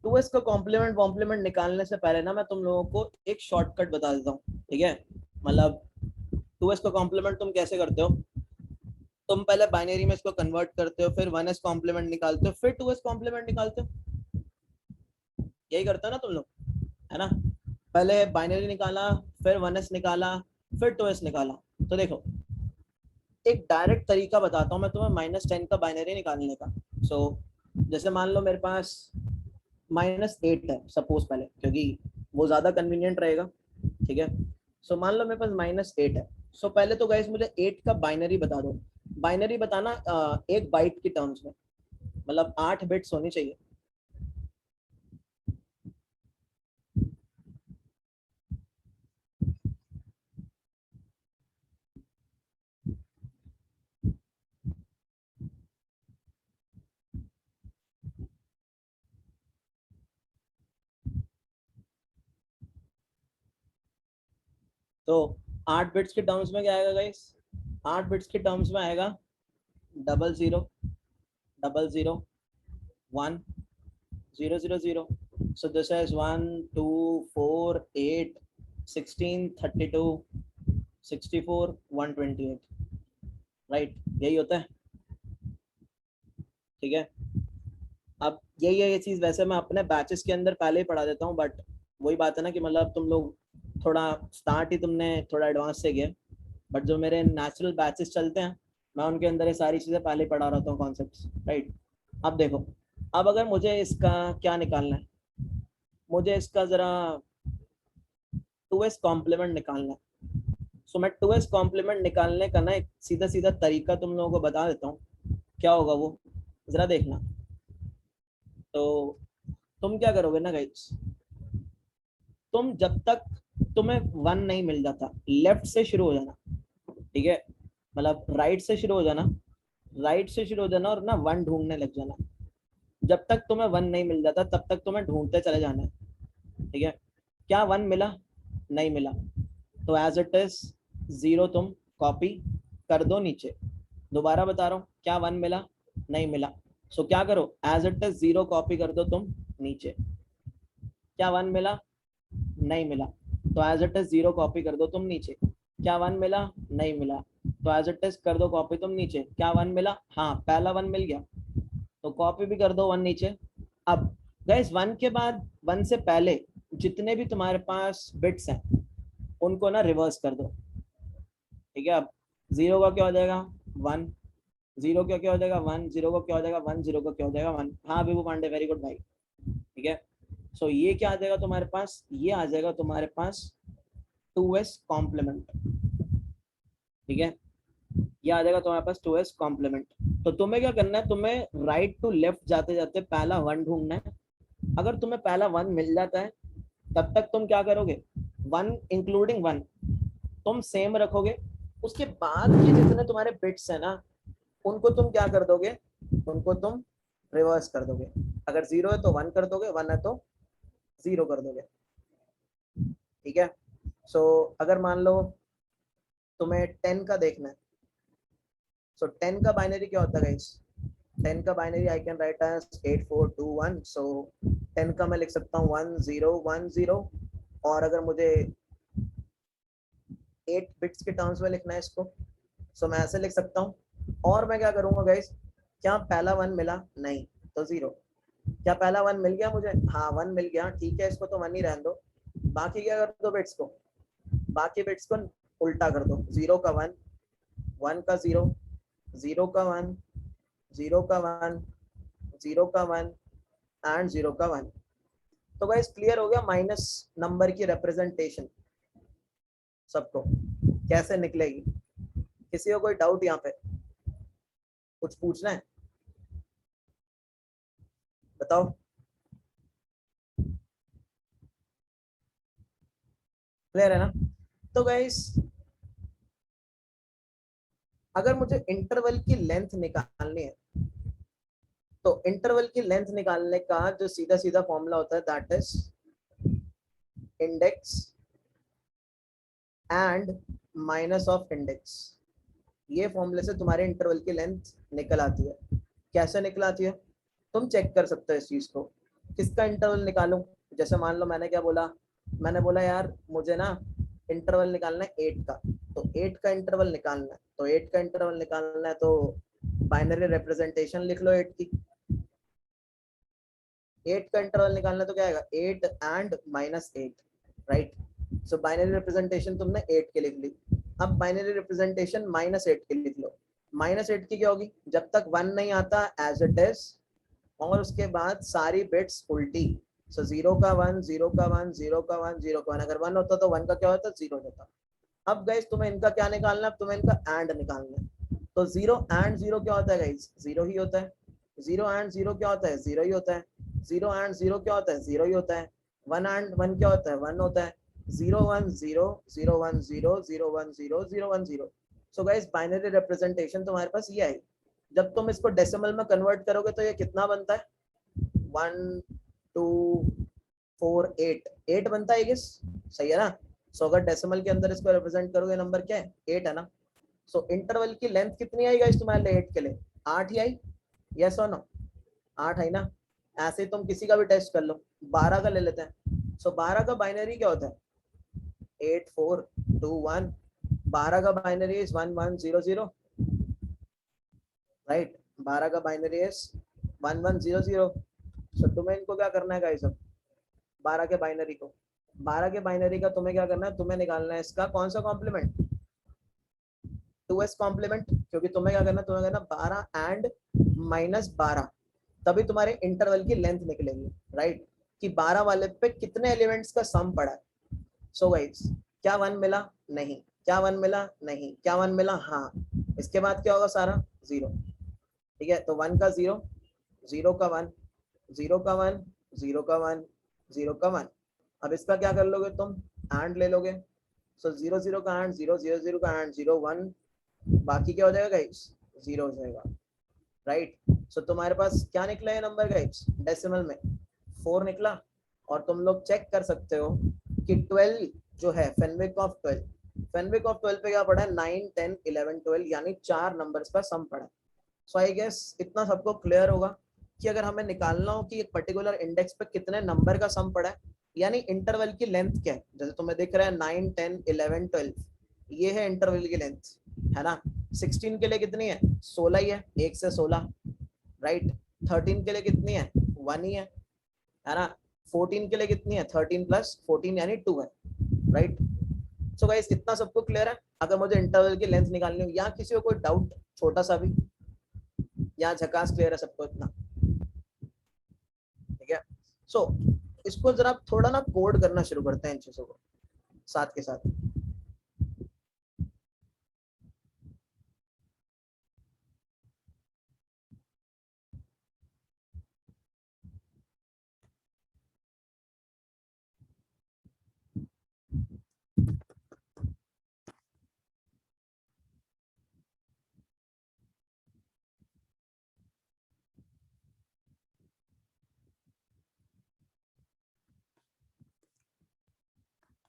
2s का कॉम्प्लीमेंट कॉम्प्लीमेंट निकालने से पहले ना मैं तुम लोगों को एक शॉर्टकट बता देता हूँ, ठीक है। मतलब 2s का कॉम्प्लीमेंट तुम कैसे करते हो, तुम पहले बाइनरी में इसको कन्वर्ट करते हो, फिर 1s कॉम्प्लीमेंट निकालते हो, फिर 2s कॉम्प्लीमेंट निकालते हो। यही करते हो ना तुम लोग, है ना। पहले बाइनरी निकाला, फिर 1s निकाला, फिर 2s निकाला। तो देखो, एक डायरेक्ट तरीका बताता हूँ मैं तुम्हें -10 का बाइनरी निकालने का। सो जैसे मान लो मेरे पास -8 है सपोज, पहले क्योंकि वो ज्यादा कन्वीनियंट रहेगा, ठीक है। सो मान लो मेरे पास -8 है। सो पहले तो गाइस मुझे 8 का बाइनरी बता दो। बाइनरी बताना एक बाइट की टर्म्स में, मतलब 8 बिट्स होनी चाहिए। तो 8 बिट्स के टर्म्स में क्या आएगा गाइस, 8 बिट्स के टर्म्स में आएगा 00 00 1 000। So this is 1 2 4 8 16 32 64 128, right. यही होता है, ठीक है। अब यही है ये चीज, वैसे मैं अपने बैचेस के अंदर पहले ही पढ़ा देता हूँ, बट वही बात है ना कि मतलब तुम लोग थोड़ा स्टार्ट ही तुमने थोड़ा एडवांस से किया, बट जो मेरे नेचुरल बैचेस चलते हैं मैं उनके अंदर ये सारी चीजें पहले ही पढ़ा रहता हूँ, कॉन्सेप्ट्स, राइट। अब देखो, अब अगर मुझे इसका क्या निकालना है, मुझे इसका जरा 2s कॉम्प्लीमेंट निकालना है। सो मैं 2s कॉम्प्लीमेंट निकालने का ना एक सीधा सीधा तरीका तुम लोगों को बता देता हूँ, क्या होगा वो जरा देखना। तो तुम क्या करोगे ना गाइस, तुम जब तक तुम्हें 1 नहीं मिल जाता, लेफ्ट से शुरू हो जाना, ठीक है। मतलब राइट से शुरू हो जाना, राइट से शुरू हो जाना और ना 1 ढूंढने लग जाना। जब तक तुम्हें 1 नहीं मिल जाता तब तक तुम्हें ढूंढते चले जाना है, ठीक है। क्या 1 मिला, नहीं मिला, तो एज इट इज 0 तुम कॉपी कर दो नीचे। दोबारा बता रहा हूँ, क्या 1 मिला, नहीं मिला, सो क्या करो, एज इट इज 0 कॉपी कर दो तुम नीचे। क्या 1 मिला, नहीं मिला, तो एज इट इज 0 कॉपी कर दो तुम नीचे। क्या 1 मिला, नहीं मिला, तो एज इट इज कर दो कॉपी तुम नीचे। क्या 1 मिला, हाँ पहला 1 मिल गया, तो कॉपी भी कर दो 1 नीचे। अब गाइस 1 के बाद, 1 से पहले जितने भी तुम्हारे पास बिट्स हैं उनको ना रिवर्स कर दो, ठीक है। अब 0 का क्या हो जाएगा, 1, 0 का क्या हो जाएगा 1, 0 का क्या हो जाएगा 1, 0 का क्या हो जाएगा 1। हाँ विभू पांडे, वेरी गुड भाई, ठीक है। सो ये क्या आ जाएगा तुम्हारे पास, ये आ जाएगा तुम्हारे पास 2s कॉम्प्लीमेंट, ठीक है। ये आ जाएगा तुम्हारे पास 2s कॉम्प्लीमेंट। तो तुम्हें क्या करना है, तुम्हें राइट टू लेफ्ट जाते जाते पहला 1 ढूंढना है। अगर तुम्हें पहला 1 मिल जाता है तब तक तुम क्या करोगे, 1 इंक्लूडिंग 1 तुम सेम रखोगे। उसके बाद ये जितने तुम्हारे बिट्स है ना, उनको तुम क्या कर दोगे, उनको तुम रिवर्स कर दोगे। अगर 0 है तो 1 कर दोगे, 1 है तो 0 कर दोगे, ठीक है। सो अगर मान लो तुम्हें 10 का देखना है, सो 10 का बाइनरी क्या होता है गाइस? 10 का binary I can write as 8421. सो 10 का मैं लिख सकता हूँ 1010. और अगर मुझे 8 बिट्स के टर्म्स में लिखना है इसको, सो मैं ऐसे लिख सकता हूँ. और मैं क्या करूंगा गाइस? क्या पहला 1 मिला? नहीं, तो 0. क्या पहला 1 मिल गया मुझे? हाँ 1 मिल गया, ठीक है, इसको तो 1 ही रहने दो. बाकी क्या कर दो बिट्स को? बाकी बिट्स को उल्टा कर दो. 0 का 1, 1 का 0, 0 का 1, 0 का 1, 0 का 1 एंड 0 का 1. तो गाइस क्लियर हो गया माइनस नंबर की रिप्रेजेंटेशन सबको कैसे निकलेगी? किसी को कोई डाउट यहाँ पे? कुछ पूछना है? बताओ. क्लियर है ना? तो गाइस अगर मुझे इंटरवल की लेंथ निकालनी है, तो इंटरवल की लेंथ निकालने का जो सीधा सीधा फॉर्मूला होता है that is index and minus of index. ये फॉर्मूले से तुम्हारे इंटरवल की लेंथ निकल आती है. कैसे निकल आती है तुम चेक कर सकते हो इस चीज को. किसका इंटरवल निकालूं? जैसे मान लो मैंने क्या बोला, मैंने बोला यार मुझे ना इंटरवल निकालना है 8 का. तो 8 का इंटरवल निकालना है, तो 8 का इंटरवल निकालना है तो बाइनरी रिप्रेजेंटेशन लिख लो 8 की. 8 का इंटरवल निकालना तो क्या आएगा? 8 and minus 8. Right. So binary representation तुमने 8 के लिख ली. अब बाइनरी रिप्रेजेंटेशन माइनस 8 के लिख लो. माइनस 8 की क्या होगी? जब तक 1 नहीं आता एज इट इज, और उसके बाद सारी बिट्स उल्टी. सो 0 का 1, 0 का 1, 0 का 1, 0 का 1. अगर 1 होता तो 1 का क्या होता? 0 होता. अब गाइस तुम्हें इनका क्या निकालना है? तुम्हें इनका एंड निकालना है. तो 0 एंड 0 क्या होता है गाइस? 0 ही होता है. 0 एंड 0 क्या होता है? 0 ही होता है. 0 एंड 0 क्या होता है? 0 ही होता है. 1 एंड 1 क्या होता है? 1 होता है. 0 1 0, 0 1 0, 0 1 0, 0 1 0. सो गाइस बाइनरी रिप्रेजेंटेशन तुम्हारे पास ये आई. जब तुम इसको डेसिमल में कन्वर्ट करोगे तो ये कितना बनता है? 1 2 4 8. 8 बनता है गेस. सही है ना? सो अगर डेसिमल के अंदर इसको रिप्रेजेंट करोगे नंबर क्या है? 8 है ना? सो इंटरवल की लेंथ कितनी आई गाइस तुम्हारे लिए 8 के लिए? 8 ही आई. यस और नो? 8 है ना? ऐसे ही तुम किसी का भी टेस्ट कर लो. 12 का ले लेते हैं. सो 12 का बाइनरी क्या होता है? 8 4 2 1. 12 का बाइनरी इज 1 1 0 0. राइट. 12 का बाइनरी इज 1 1 0 0. सो तुम्हें इनको क्या करना है गाइस? अब 12 के बाइनरी को, 12 के बाइनरी का तुम्हें क्या करना है? तुम्हें निकालना है इसका कौन सा कॉम्प्लीमेंट? 2s complement. क्योंकि तुम्हें क्या करना है? तुम्हें करना 12 एंड माइनस 12. तभी तुम्हारे इंटरवल की लेंथ निकलेगी. राइट. कि 12 वाले पे कितने एलिमेंट्स का सम पड़ा है. सो गाइस क्या 1 मिला? नहीं. क्या 1 मिला? नहीं. क्या 1 मिला? हाँ. इसके बाद क्या होगा? सारा 0. ठीक है. तो 1 का 0, 0 का 1, 0 का 1, 0 का 1, 0 का 1. अब इसका क्या कर लोगे तुम? एंड ले लोगे. सो 0 0 का एंड 0, 0 0 का एंड 0 1. बाकी क्या हो जाएगा गाइस? 0 हो जाएगा. राइट. सो तुम्हारे पास क्या निकला है नंबर गाइस डेसिमल में? 4 निकला. और तुम लोग चेक कर सकते हो कि 12 जो है फेनविक ऑफ 12, फेनविक ऑफ 12 पे क्या पड़ा है? 9 10 11 12, यानी 4 नंबर्स का सम पड़ा है. सो आई गेस इतना सबको क्लियर होगा कि अगर हमें निकालना हो कि एक पर्टिकुलर इंडेक्स पे कितने नंबर का सम पड़ा है, यानी इंटरवल की लेंथ क्या है. जैसे तुम्हें दिख रहा है 9 10 11 12, ये है इंटरवल की लेंथ, है ना? 16 के लिए कितनी है? 16 ही है. 1 से 16. राइट. 13 के लिए कितनी है? 1 ही है ना? 14 के लिए कितनी है? 13 प्लस 14 यानी 2 है. राइट. सो गाइस इतना सबको क्लियर है? अगर मुझे इंटरवल की लेंथ निकालनी हो या किसी को कोई डाउट छोटा सा भी, या झकास क्लियर है सबको इतना? ठीक है. सो इसको जरा थोड़ा ना कोड करना शुरू करते हैं इन चीजों को साथ के साथ.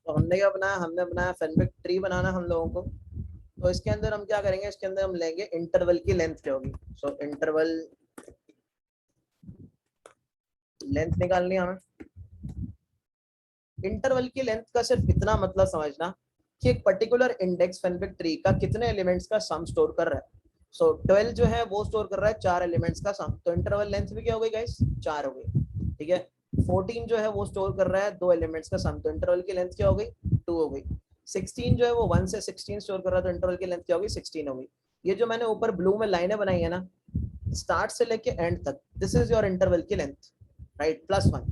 तो हमने क्या बनाया? हमने बनाया फेनविक ट्री बनाना हम लोगों को. तो इसके अंदर हम क्या करेंगे, इसके अंदर हम लेंगे इंटरवल की लेंथ क्या होगी। सो इंटरवल लेंथ निकालनी है हमें। इंटरवल की लेंथ का सिर्फ इतना मतलब समझना कि एक पर्टिकुलर इंडेक्स फेनविक ट्री का कितने एलिमेंट्स का सम स्टोर कर रहा है। सो 12 जो है वो स्टोर कर रहा है 4 एलिमेंट्स का सम, तो इंटरवल लेंथ भी क्या हो गई गाइस, 4 हो गई। ठीक है, 14 जो है वो स्टोर कर रहा है 2 एलिमेंट्स का सम, तो इंटरवल की लेंथ क्या हो गई, 2 हो गई। 16 जो है वो 1 से 16 स्टोर कर रहा है, तो इंटरवल की लेंथ क्या होगी, 16 हो गई। ये जो मैंने ऊपर ब्लू में लाइनें बनाई है ना, स्टार्ट से लेके एंड तक, दिस इज योर इंटरवल की लेंथ, राइट, +1।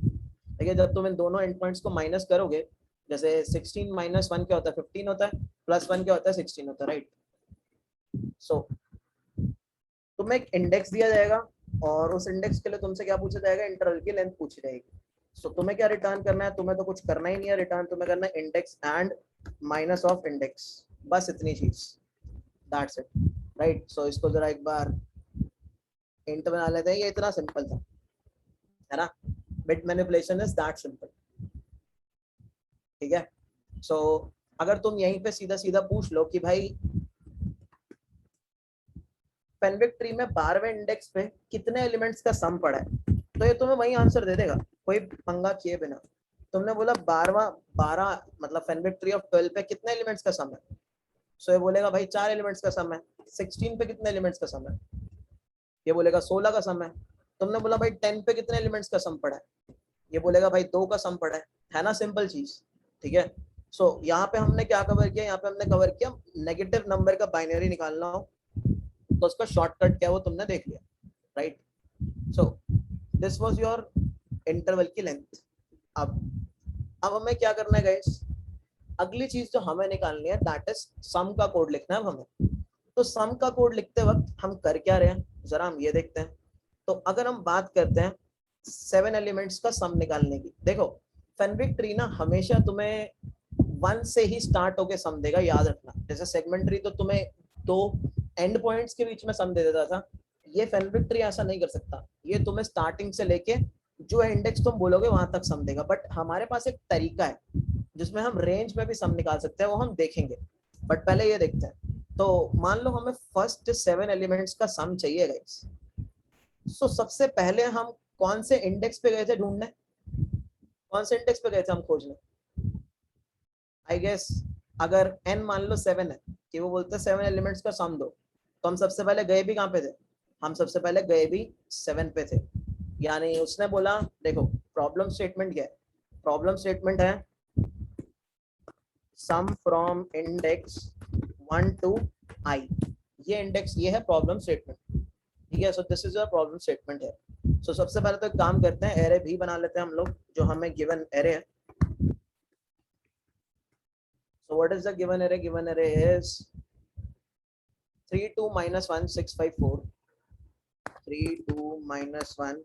देखिए जब तुम इन दोनों एंड पॉइंट्स को माइनस करोगे, जैसे 16 माइनस 1 क्या होता है, 15 होता है, +1 क्या होता है, 16 होता है, राइट। सो तुम्हें एक इंडेक्स दिया जाएगा और उस इंडेक्स के लिए तुमसे क्या पूछा जाएगा, इंटरवल की लेंथ पूछी जाएगी। सो तुम्हें क्या रिटर्न करना है, तुम्हें तो कुछ करना ही नहीं है, रिटर्न तुम्हें करना है index and minus of index, बस इतनी चीज, दैट्स इट, राइट। सो इसको जरा एक बार इंट बना लेते हैं, ये इतना सिंपल था, है ना। Bit manipulation is that simple, ठीक है। सो अगर तुम यहीं पे सीधा सीधा पूछ लो कि भाई फेनविक ट्री में 12वें इंडेक्स पे कितने एलिमेंट्स का सम पड़ा है, तो ये तुम्हें वही आंसर दे देगा, कोई पंगा किए बिना। तुमने बोला 12 मतलब फेनविक ट्री ऑफ 12 पे कितने एलिमेंट्स का सम है, सो ये बोलेगा भाई 4 एलिमेंट्स का सम है। 16 पे कितने एलिमेंट्स का सम है, ये बोलेगा 16 का सम है। तुमने बोला भाई 10 पे कितने एलिमेंट्स का सम पड़ा है, ये बोलेगा भाई 2 का सम पड़ा है ना, सिंपल चीज, ठीक है। सो यहाँ पे हमने क्या कवर किया, यहाँ पे हमने कवर किया नेगेटिव नंबर का बाइनरी निकालना हो तो उसका शॉर्टकट क्या है वो तुमने देख लिया, right. So this was your interval की लेंथ। अब हमें क्या करना है गाइस, अगली चीज जो हमें निकालनी है दैट इज सम का कोड लिखना है हमें। तो सम का कोड लिखते वक्त हम कर क्या रहे हैं, जरा हम ये देखते हैं। तो अगर हम बात करते हैं 7 एलिमेंट्स का सम निकालने की, देखो फेनविक ट्री ना हमेशा तुम्हें 1 से ही स्टार्ट होके सम देगा, याद रखना। जैसे सेगमेंट ट्री तो तुम्हें 2 एंड पॉइंट्स के बीच में सम दे देता था, ये फेनविक ट्री ऐसा नहीं कर सकता, ये तुम्हें स्टार्टिंग से लेके जो इंडेक्स तुम बोलोगे वहां तक सम देगा। बट हमारे पास एक तरीका है जिसमें हम रेंज में भी सम निकाल सकते हैं, वो हम देखेंगे, बट पहले ये देखते हैं। तो मान लो हमें फर्स्ट 7 एलिमेंट्स का सम चाहिए गाइस। सो सबसे पहले हम कौन से इंडेक्स पे गए थे ढूंढने, कौन से इंडेक्स पे गए थे हम खोजने, आई गेस अगर n मान लो 7 है कि वो बोलते हैं 7 एलिमेंट्स का सम दो, तो हम सबसे पहले गए भी कहाँ पे थे, हम सबसे पहले गए भी 7 पे थे। यानी उसने बोला, देखो प्रॉब्लम स्टेटमेंट क्या है, प्रॉब्लम स्टेटमेंट है सम फ्रॉम इंडेक्स 1 to i, ये इंडेक्स ये है प्रॉब्लम स्टेटमेंट, ठीक है। So this is your problem statement है। सो सबसे पहले तो एक काम करते हैं, एरे भी बना लेते हैं हम लोग, जो हमें गिवन एरे है। So what is the given array? Given array is 3 2 minus 1 6 5 4, 3 2 minus 1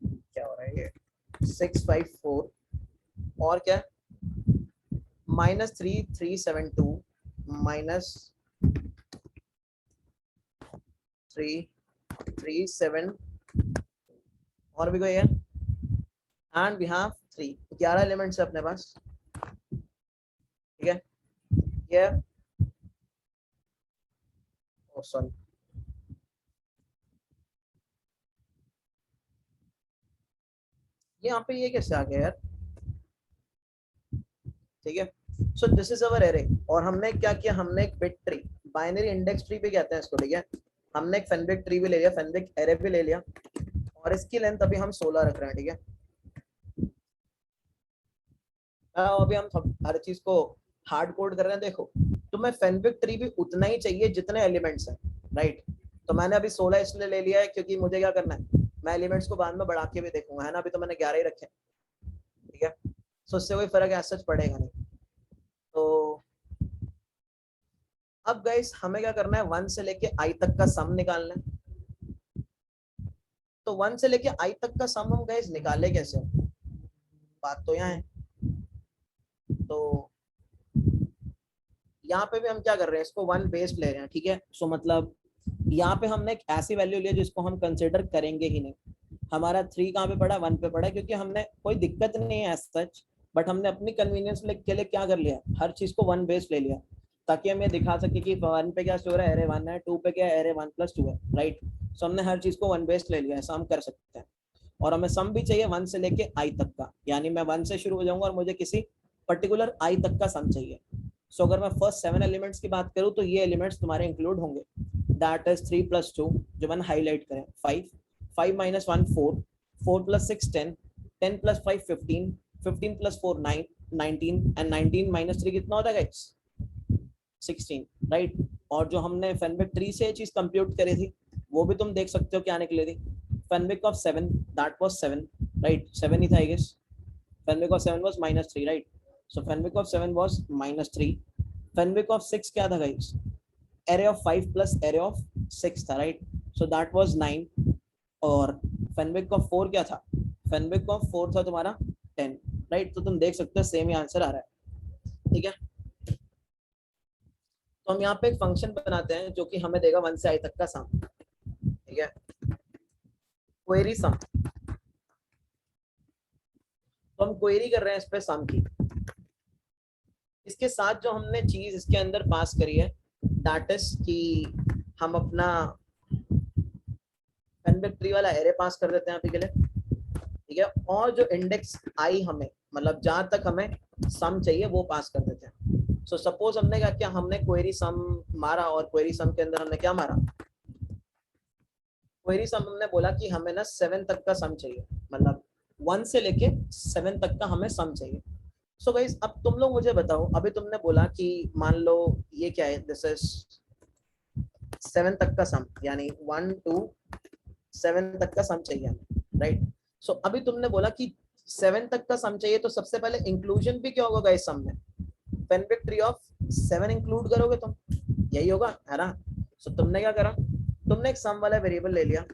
क्या हो रहा है ये 6 5 4 और क्या -3 3 7 2 minus 3 3 7 और भी कोई है, एंड वी हैव 3, 11 एलिमेंट्स है अपने पास, ठीक है। ये ओ सॉरी, यहाँ पे ये कैसे आ गया यार, ठीक है। So this is our array, और हमने क्या किया, हमने एक bit tree, binary index tree भी कहते हैं इसको, ठीक है। हमने एक फेनविक ट्री भी ले लिया, फेनविक एरे भी ले लिया, और इसकी लेंथ अभी हम 16 रख रहे हैं, ठीक है। अभी हम हर चीज को हार्ड कोड कर रहे हैं। देखो तुम्हें फेनविक ट्री भी उतना ही चाहिए जितने एलिमेंट्स हैं, राइट। तो मैंने अभी 16 इसलिए ले लिया है क्योंकि मुझे क्या करना है, मैं एलिमेंट्स को बाद में बढ़ा के भी देखूंगा, है ना। अभी तो मैंने 11 ही रखे, ठीक है। सो उससे कोई फर्क ऐसा पड़ेगा नहीं। तो अब गाइस हमें क्या करना है, 1 से लेके i तक का सम निकालना है। तो 1 से लेके i तक का सम हम गाइस निकाले कैसे, बात तो यहाँ है। तो यहाँ पे भी हम क्या कर रहे हैं, इसको 1 बेस्ड ले रहे हैं, ठीक है। सो मतलब यहाँ पे हमने एक ऐसी वैल्यू लिया जिसको हम कंसिडर करेंगे ही नहीं। हमारा 3 कहाँ पे पड़ा, 1 पे पड़ा, क्योंकि हमने कोई दिक्कत नहीं है एज सच बट हमने अपनी कन्वीनियंस के लिए क्या कर लिया, हर चीज को वन बेस ले लिया, ताकि हम ये दिखा सके कि 1 पे क्या स्टोर है, एरे 1 है, 2 पे क्या है, एरे 1+2 है, राइट। सो हमने हर चीज को वन बेस ले लिया, ऐसा हम कर सकते हैं। और हमें सम भी चाहिए 1 से लेके आई तक का, यानी मैं 1 से शुरू हो जाऊंगा और मुझे किसी पर्टिकुलर आई तक का सम चाहिए। सो अगर मैं फर्स्ट 7 एलिमेंट्स की बात करूं तो ये एलिमेंट्स तुम्हारे इंक्लूड होंगे, दैट इज 3 + 2, जो मैंने हाईलाइट करें 5, 5 - 1 4, 4 + 6 10, 10 + 5 15, 15 + 4 9, 19 एंड 19 - 3 कितना होता है गाइस, 16, राइट। और जो हमने फेनविक ट्री से ये चीज कंप्यूट करी थी वो भी तुम देख सकते हो क्या निकली थी, Fenwick of 7 that was 7, right, 7 ही था I guess. Fenwick of 7 was -3, right. So Fenwick of 7 was -3। Fenwick of 6 क्या था guys, array of 5 plus array of 6 था, राइट। So that was 9। और फेनविक ऑफ 4 क्या था, फेनविक ऑफ 4 था तुम्हारा 10, राइट। तो तुम देख सकते हो सेम ही आंसर आ रहा है, ठीक है। तो हम यहाँ पे एक फंक्शन बनाते हैं जो कि हमें देगा 1 से i तक का सम, ठीक है, क्वेरी सम। तो हम क्वेरी कर रहे हैं इस पे सम की। इसके साथ जो हमने चीज इसके अंदर पास करी है दैट इज कि हम अपना फेनविक ट्री वाला एरे पास कर देते हैं अभी के लिए, ठीक है। और जो इंडेक्स आई हमें, मतलब जहां तक हमें सम चाहिए वो पास कर देते हैं। सो सपोज हमने क्या किया, हमने क्वेरी सम मारा और क्वेरी सम के अंदर हमने क्या मारा, क्वेरी सम हमने बोला कि हमें ना 7 तक का सम चाहिए, मतलब 1 से लेके 7 तक का हमें सम चाहिए। सो गाइस अब तुम लोग मुझे बताओ, अभी तुमने बोला कि मान लो ये क्या है, दिस इज 7 तक का सम, यानी 1 to 7 तक का सम चाहिए हमें, राइट। सो अभी तुमने बोला कि 7 तक का सम चाहिए, तो सबसे पहले इंक्लूजन भी क्या होगा गाइस सम में, फेनविक ट्री ऑफ 7 इंक्लूड करोगे तुम, यही होगा है ना। सो तुमने क्या करा, तुमने एक सम वाला वेरिएबल ले लिया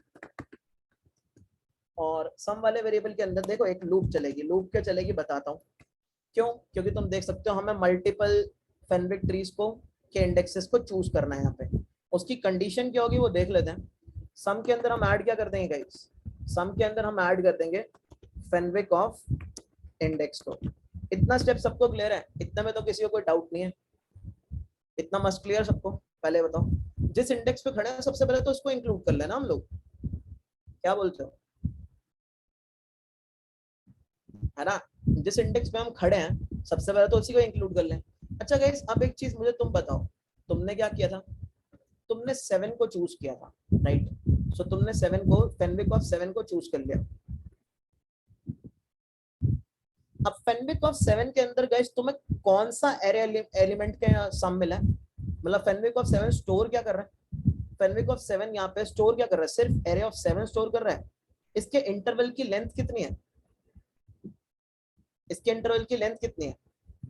और सम वाले वेरिएबल के अंदर देखो एक लूप चलेगी, लूप क्या चलेगी बताता हूँ क्यों, क्योंकि तुम देख सकते हो हमें मल्टीपल फेनविक ट्रीज को के इंडेक्सेस को चूज करना है यहाँ पे। उसकी कंडीशन क्या होगी वो देख लेते हैं। सम के अंदर हम ऐड क्या कर देंगे गाइस, सम के अंदर हम ऐड कर देंगे फेनविक ऑफ इंडेक्स को। इतना स्टेप सबको क्लियर है, इतने में तो किसी को कोई डाउट नहीं है, इतना मस्ट क्लियर सबको। पहले बताओ जिस इंडेक्स पे खड़े हैं सबसे पहले तो उसको इंक्लूड कर लेना हम लोग, क्या बोलते हो, है ना। जिस इंडेक्स पे हम खड़े हैं सबसे पहले तो उसी को इंक्लूड कर लें। अच्छा गाइस अब एक चीज मुझे तुम बताओ, तुमने क्या किया था, तुमने 7 को चूज किया था, राइट। सो तुमने 7 को फेनविक ऑफ 7 को चूज कर लिया। अब फेनविक ऑफ 7 के अंदर गाइस तुम्हें कौन सा एरे एलिमेंट के सम मिला है, मतलब फेनविक ऑफ 7 स्टोर क्या कर रहा है, फेनविक ऑफ 7 यहाँ पे स्टोर क्या कर रहा है, सिर्फ एरे ऑफ 7 स्टोर कर रहा है। इसके इंटरवल की लेंथ कितनी है, इसके इंटरवल की लेंथ कितनी है,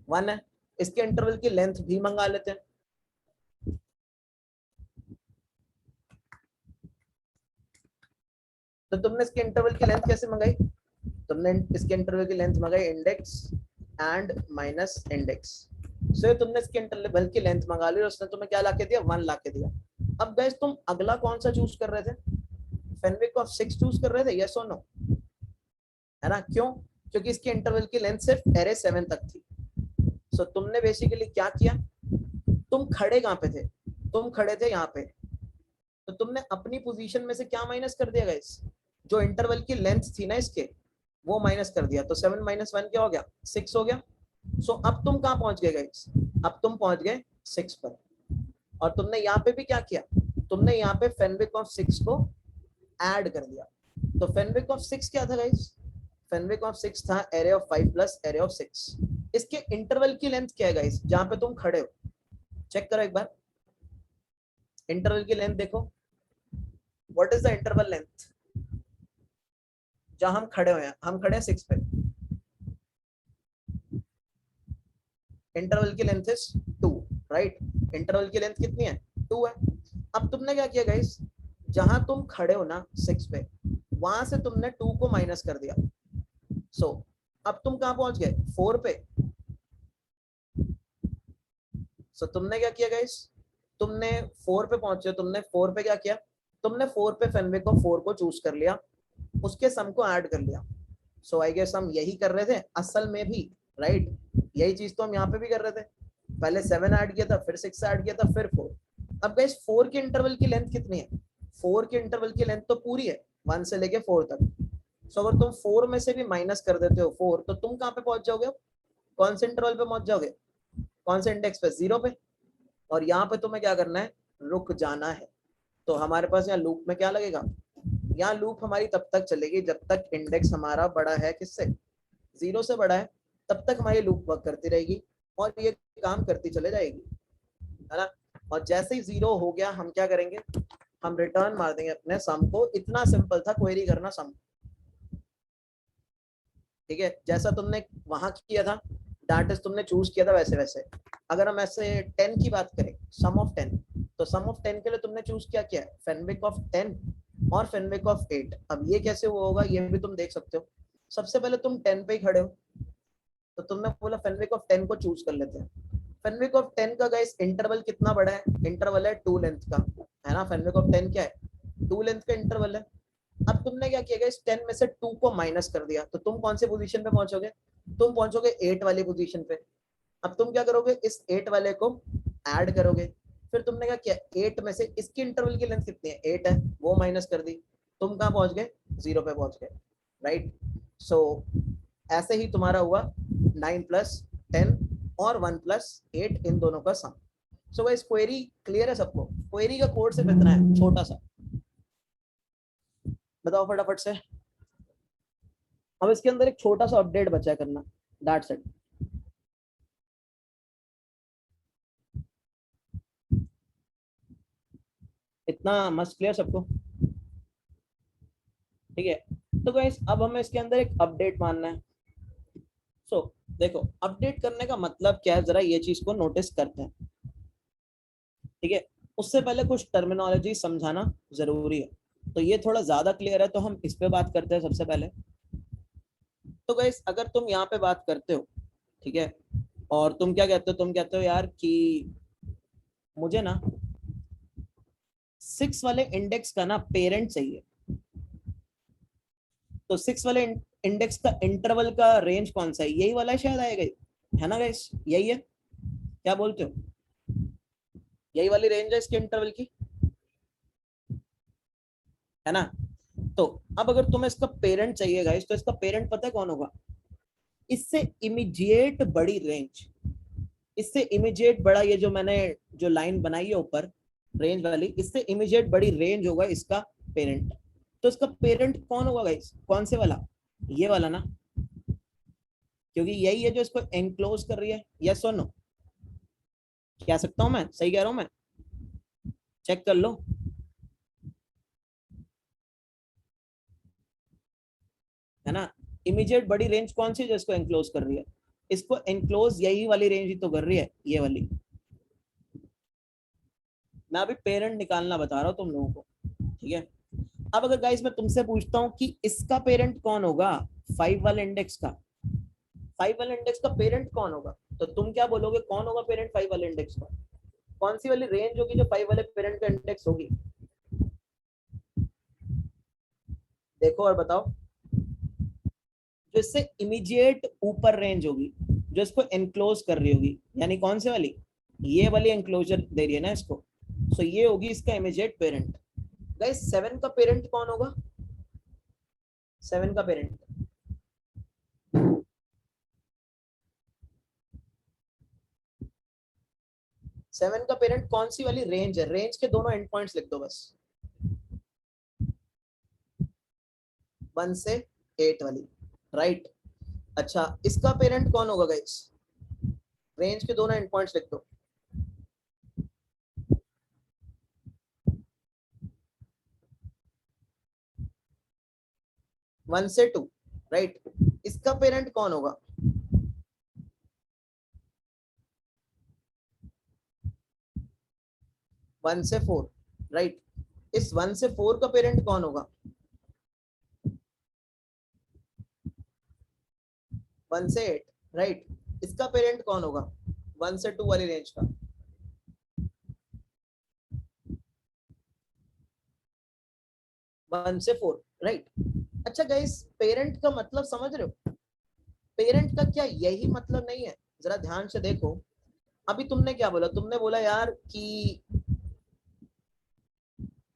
1 है। इसके इंटरवल की लेंथ भी मंगा लेते हैं। तो तुमने इसके इंटरवल की लेंथ कैसे मंगाई, तुमने इसके इंटरवल की लेंथ मंगाई इंडेक्स एंड माइनस इंडेक्स। सो तुमने इसके इंटरवल की लेंथ मंगा ली और उसने तुम्हें क्या लाके दिया, 1 लाके दिया। अब गाइस तुम अगला कौन सा चूज कर रहे थे, फेनविक ऑफ 6 चूज कर रहे थे, यस और नो, है ना। क्यों, क्योंकि इसके इंटरवल की लेंथ सिर्फ एरे 7 तक थी। सो तुमने बेसिकली क्या किया, तुम खड़े कहाँ पे थे, तुम खड़े थे यहाँ पे, तो तुमने अपनी पोजीशन में से क्या माइनस कर दिया गाइस, जो इंटरवल की लेंथ थी ना इसके वो माइनस कर दिया। तो 7 - 1 क्या हो गया, 6 हो गया। सो अब तुम कहाँ पहुंच गए गाइस, अब तुम पहुंच गए 6 पर। और तुमने यहाँ पे भी क्या किया, तुमने यहाँ पे फेनविक ऑफ 6 को ऐड कर दिया। तो फेनविक ऑफ 6 क्या था गाइस, फेनविक ऑफ 6 था array of 5 plus array of 6। इसके इंटरवल की लेंथ क्या है गाइस, जहां पे तुम खड़े हो, चेक करो एक बार इंटरवल की लेंथ देखो, what is the interval length, जहां हम खड़े हुए हैं, हम खड़े हैं 6 पे, इंटरवल की लेंथ इज 2, राइट। इंटरवल की लेंथ कितनी है, 2 है। अब तुमने क्या किया गाइस, जहां तुम खड़े हो ना 6 पे, वहां से तुमने 2 को माइनस कर दिया। सो अब तुम कहां पहुंच गए, 4 पे। सो तुमने क्या किया गाइस, तुमने 4 पे पहुंचे, तुमने 4 पे क्या किया, तुमने 4 पे फेनविक को 4 को चूज कर लिया, उसके सम को ऐड कर लिया। सो आई गेस हम यही कर रहे थे असल में भी, राइट। यही चीज तो हम यहाँ पे भी कर रहे थे, पहले 7 ऐड किया था, फिर 6 ऐड किया था, फिर 4। अब गाइस 4 के इंटरवल की लेंथ कितनी है? 4 के इंटरवल की लेंथ तो पूरी है 1 से लेके 4 तक। सो अगर तुम 4 में से भी माइनस कर देते हो 4, तो तुम कहाँ पे पहुंच जाओगे? कौन से इंटरवल पे पहुंच जाओगे? कौन से इंडेक्स पे? 0 पे। और यहाँ पे तुम्हें क्या करना है? रुक जाना है। तो हमारे पास यहाँ लूप में क्या लगेगा? यहाँ लूप हमारी तब तक चलेगी जब तक इंडेक्स हमारा बड़ा है किससे? 0 से बड़ा है, तब तक हमारी लूप वर्क करती रहेगी और ये काम करती चले जाएगी, है ना। और जैसे ही 0 हो गया हम क्या करेंगे? हम रिटर्न मार देंगे अपने सम को। इतना सिंपल था क्वेरी करना सम, ठीक है। जैसा तुमने वहां किया था, दैट इज तुमने चूज किया था वैसे वैसे। अगर हम ऐसे 10 की बात करें, सम ऑफ 10, तो सम ऑफ 10 के लिए तुमने चूज क्या किया है? फेनविक ऑफ 10 और फेनविक ऑफ 8। अब ये कैसे हुआ होगा ये भी तुम देख सकते हो। सबसे पहले तुम 10 पे ही खड़े हो, तो तुमने बोला फेनविक ऑफ 10 को चूज कर लेते हैं। फेनविक ऑफ 10 का गाइस इंटरवल कितना बड़ा है? इंटरवल है 2 लेंथ का, है ना। फेनविक ऑफ 10 क्या है? 2 लेंथ का इंटरवल है। अब तुमने क्या किया? इस 10 में से 2 को माइनस कर दिया, तो तुम कौन से पोजीशन पे पहुंचोगे? तुम पहुंचोगे 8 वाली पोजीशन पे। अब तुम क्या करोगे? इस 8 वाले को ऐड करोगे। फिर तुमने क्या किया? 8 में से इसकी इंटरवल की लेंथ कितनी है? 8 है, वो माइनस कर दी। तुम कहाँ पहुंच गए? 0 पे पहुंच गए, राइट। सो ऐसे ही तुम्हारा हुआ 9 प्लस 10 और 1 प्लस 8, इन दोनों का सम। सो गाइस क्वेरी क्लियर है सबको? क्वेरी का कोड सिर्फ इतना है, छोटा सा। बताओ फटाफट से। अब इसके अंदर एक छोटा सा अपडेट बचा है करना, दैट्स इट। इतना मस्त क्लियर सबको? ठीक है। तो गाइस अब हमें इसके अंदर एक अपडेट मानना है। सो देखो, अपडेट करने का मतलब क्या है, जरा ये चीज को नोटिस करते हैं, ठीक है। उससे पहले कुछ टर्मिनोलॉजी समझाना जरूरी है। तो ये थोड़ा ज्यादा क्लियर है, तो हम इस पे बात करते हैं सबसे पहले। तो गाइस अगर तुम यहाँ पे बात करते हो, ठीक है, और तुम क्या कहते हो? तुम कहते हो यार कि मुझे ना 6 वाले इंडेक्स का ना पेरेंट चाहिए। तो 6 वाले इंडेक्स का इंटरवल का रेंज कौन सा है? यही वाला है शायद आएगा, है ना गाइस? यही है, क्या बोलते हो? यही वाली रेंज है इसके इंटरवल की, है ना। तो अब अगर तुम्हें इसका पेरेंट चाहिए गाइस, तो इसका पेरेंट पता है कौन होगा? इससे इमीडिएट बड़ी रेंज, इससे इमीडिएट बड़ा, ये जो मैंने जो लाइन बनाई है ऊपर रेंज वाली, इससे इमीडिएट बड़ी रेंज होगा इसका पेरेंट। तो इसका पेरेंट कौन होगा गाइस? कौन से वाला? ये वाला ना, क्योंकि यही है जो इसको एनक्लोज कर रही है। यस और नो? कह सकता हूं मैं? सही कह रहा हूं मैं? चेक कर लो, है ना। इमीडिएट बड़ी रेंज कौन सी है जो इसको एनक्लोज कर रही है? इसको एनक्लोज यही वाली रेंज ही तो कर रही है, ये वाली। मैं अभी पेरेंट निकालना बता रहा हूँ तुम लोगों को, ठीक है। अब अगर गाइस मैं तुमसे पूछता हूँ कि इसका पेरेंट कौन होगा, 5 वाले इंडेक्स का, 5 वाले इंडेक्स का पेरेंट कौन होगा, तो तुम क्या बोलोगे? कौन होगा पेरेंट 5 वाले इंडेक्स का? कौन सी वाली रेंज होगी जो 5 वाले पेरेंट का इंडेक्स होगी? देखो और बताओ। जो इससे इमीडिएट ऊपर रेंज होगी, जो इसको एनक्लोज कर रही होगी, यानी कौन से वाली? ये वाली एनक्लोजर दे रही है ना इसको। सो ये होगी इसका इमीडिएट पेरेंट। गाइस 7 का पेरेंट कौन होगा? 7 का पेरेंट, 7 का पेरेंट कौन सी वाली रेंज है? रेंज के दोनों एंड पॉइंट्स लिख दो बस, 1 से 8 वाली, राइट। अच्छा, इसका पेरेंट कौन होगा गाइस? रेंज के दोनों एंड पॉइंट्स लिख दो। 1 से 2, राइट। इसका पेरेंट कौन होगा? 1 से 4, राइट। इस 1 से 4 का पेरेंट कौन होगा? 1 से 8, राइट। इसका पेरेंट कौन होगा? 1 से 2 वाली रेंज का? 1 से 4, राइट। अच्छा गाइस, पेरेंट का मतलब समझ रहे हो? पेरेंट का क्या यही मतलब नहीं है? जरा ध्यान से देखो, अभी तुमने क्या बोला, तुमने बोला यार कि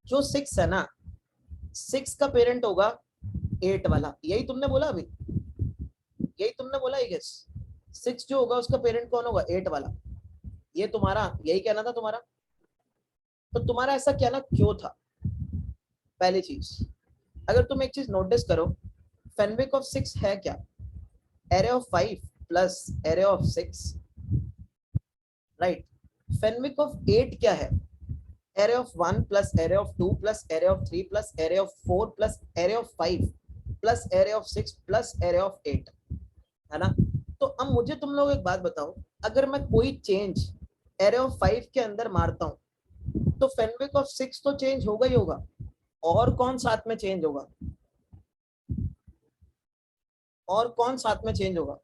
जो 6 है ना, 6 का पेरेंट होगा 8 वाला, यही तुमने बोला अभी, यही तुमने बोला आई गेस। 6 जो होगा उसका पेरेंट कौन होगा? 8 वाला। ये तुम्हारा यही कहना था तुम्हारा। तो तुम्हारा ऐसा कहना क्यों था? पहली चीज, अगर तुम एक चीज नोटिस करो, फेनविक ऑफ 6 है क्या? Array of 5 plus array of 6, right. Fenwick of 8 क्या है? Array of 1 plus array of 2 plus array of 3 plus array of 4 plus array of 5 plus array of 6 plus array of 8, है ना? तो अब मुझे तुम लोग एक बात बताओ, अगर मैं कोई चेंज एरे ऑफ 5 के अंदर मारता हूं तो फेनविक ऑफ 6 तो चेंज होगा ही होगा, और कौन साथ में चेंज होगा? और कौन साथ में चेंज होगा?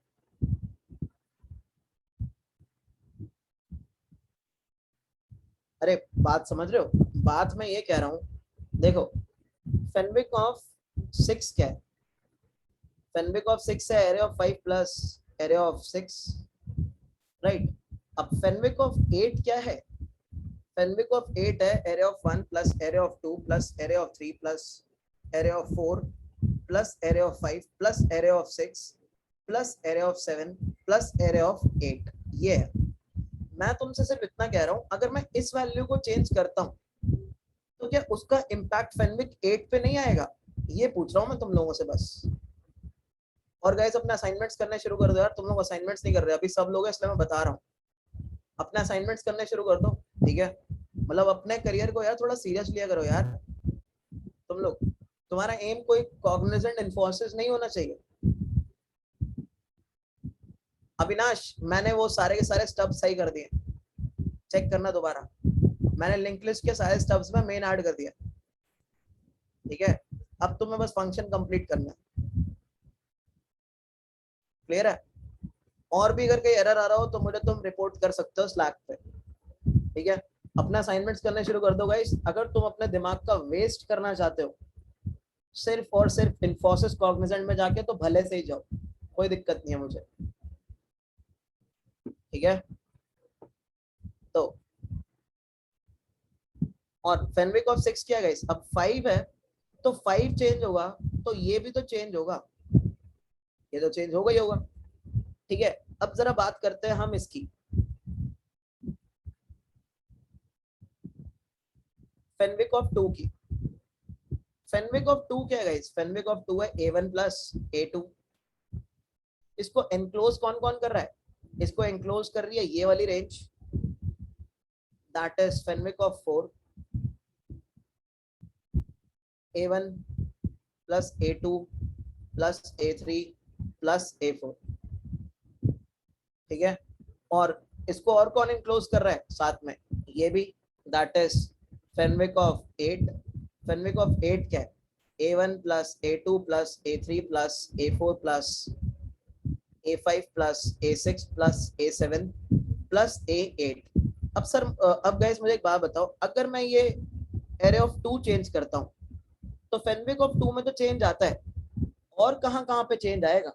अरे बात समझ रहे हो? बात मैं ये कह रहा हूं, देखो, फेनविक ऑफ 6 क्या है? फेनविक ऑफ 6 है array of 5 plus array of 6, right. अब फेनविक ऑफ 8 क्या है? फेनविक ऑफ 8 है array of 1 plus array of 2 plus array of 3 plus array of 4 plus array of 5 plus array of 6 plus array of 7 plus array of 8। ये है। मैं तुमसे सिर्फ इतना कह रहा हूं, अगर मैं इस वैल्यू को चेंज करता हूं तो क्या उसका इम्पैक्ट फेनविक 8 पे नहीं आएगा? ये पूछ रहा हूं मैं तुम लोगों से बस। और गाइस अपने असाइनमेंट्स करने शुरू कर दो यार, तुम लोग असाइनमेंट्स नहीं कर रहे अभी, सब लोग हैं इसलिए मैं बता रहा हूँ। अपने असाइनमेंट्स करने शुरू कर दो, ठीक है? मतलब अपने करियर को यार थोड़ा सीरियस लिया करो यार तुम लोग। तुम्हारा एम कोई कॉग्निजेंट इन्फोसिस नहीं होना चाहिए। अविनाश, मैंने वो सारे के सारे स्टब्स सही कर दिए, चेक करना दोबारा। मैंने लिंक लिस्ट के सारे स्टब्स में मेन ऐड कर दिया, ठीक है? अब तुम्हें बस फंक्शन कंप्लीट करना है, क्लियर है? और भी अगर कोई एरर आ रहा हो तो मुझे तुम रिपोर्ट कर सकते हो स्लैक पे, ठीक है? अपना असाइनमेंट्स करने शुरू कर दो गाइस। अगर तुम अपने दिमाग का वेस्ट करना चाहते हो सिर्फ और सिर्फ इन्फोसिस कॉग्निजेंट में जाके, तो भले से ही जाओ, कोई दिक्कत नहीं है मुझे, ठीक है? तो और फेनविक ऑफ 6 क्या गाइस? अब 5 है तो 5 चेंज होगा तो ये भी तो चेंज होगा, ये तो चेंज होगा ही होगा, ठीक है? अब जरा बात करते हैं हम इसकी फेनविक ऑफ 2 की। फेनविक ऑफ 2 क्या है गाइस? फेनविक ऑफ 2 है A1 प्लस A2। इसको एनक्लोज कौन कौन कर रहा है? इसको एनक्लोज कर रही है ये वाली range, that is Fenwick of 4 A1 plus A2 plus A3 plus A4, ठीक है? और इसको और कौन एनक्लोज कर रहा है साथ में? ये भी, that is Fenwick of 8। फेनविक of 8 क्या है? A1 plus A2 plus A3 plus A4 plus A5 plus A6 plus A7 plus A8। अब सर अब गाइस मुझे एक बात बताओ, अगर मैं ये एरे ऑफ 2 चेंज करता हूँ तो फेनविक ऑफ 2 में तो चेंज आता है, और कहाँ कहाँ पे चेंज आएगा?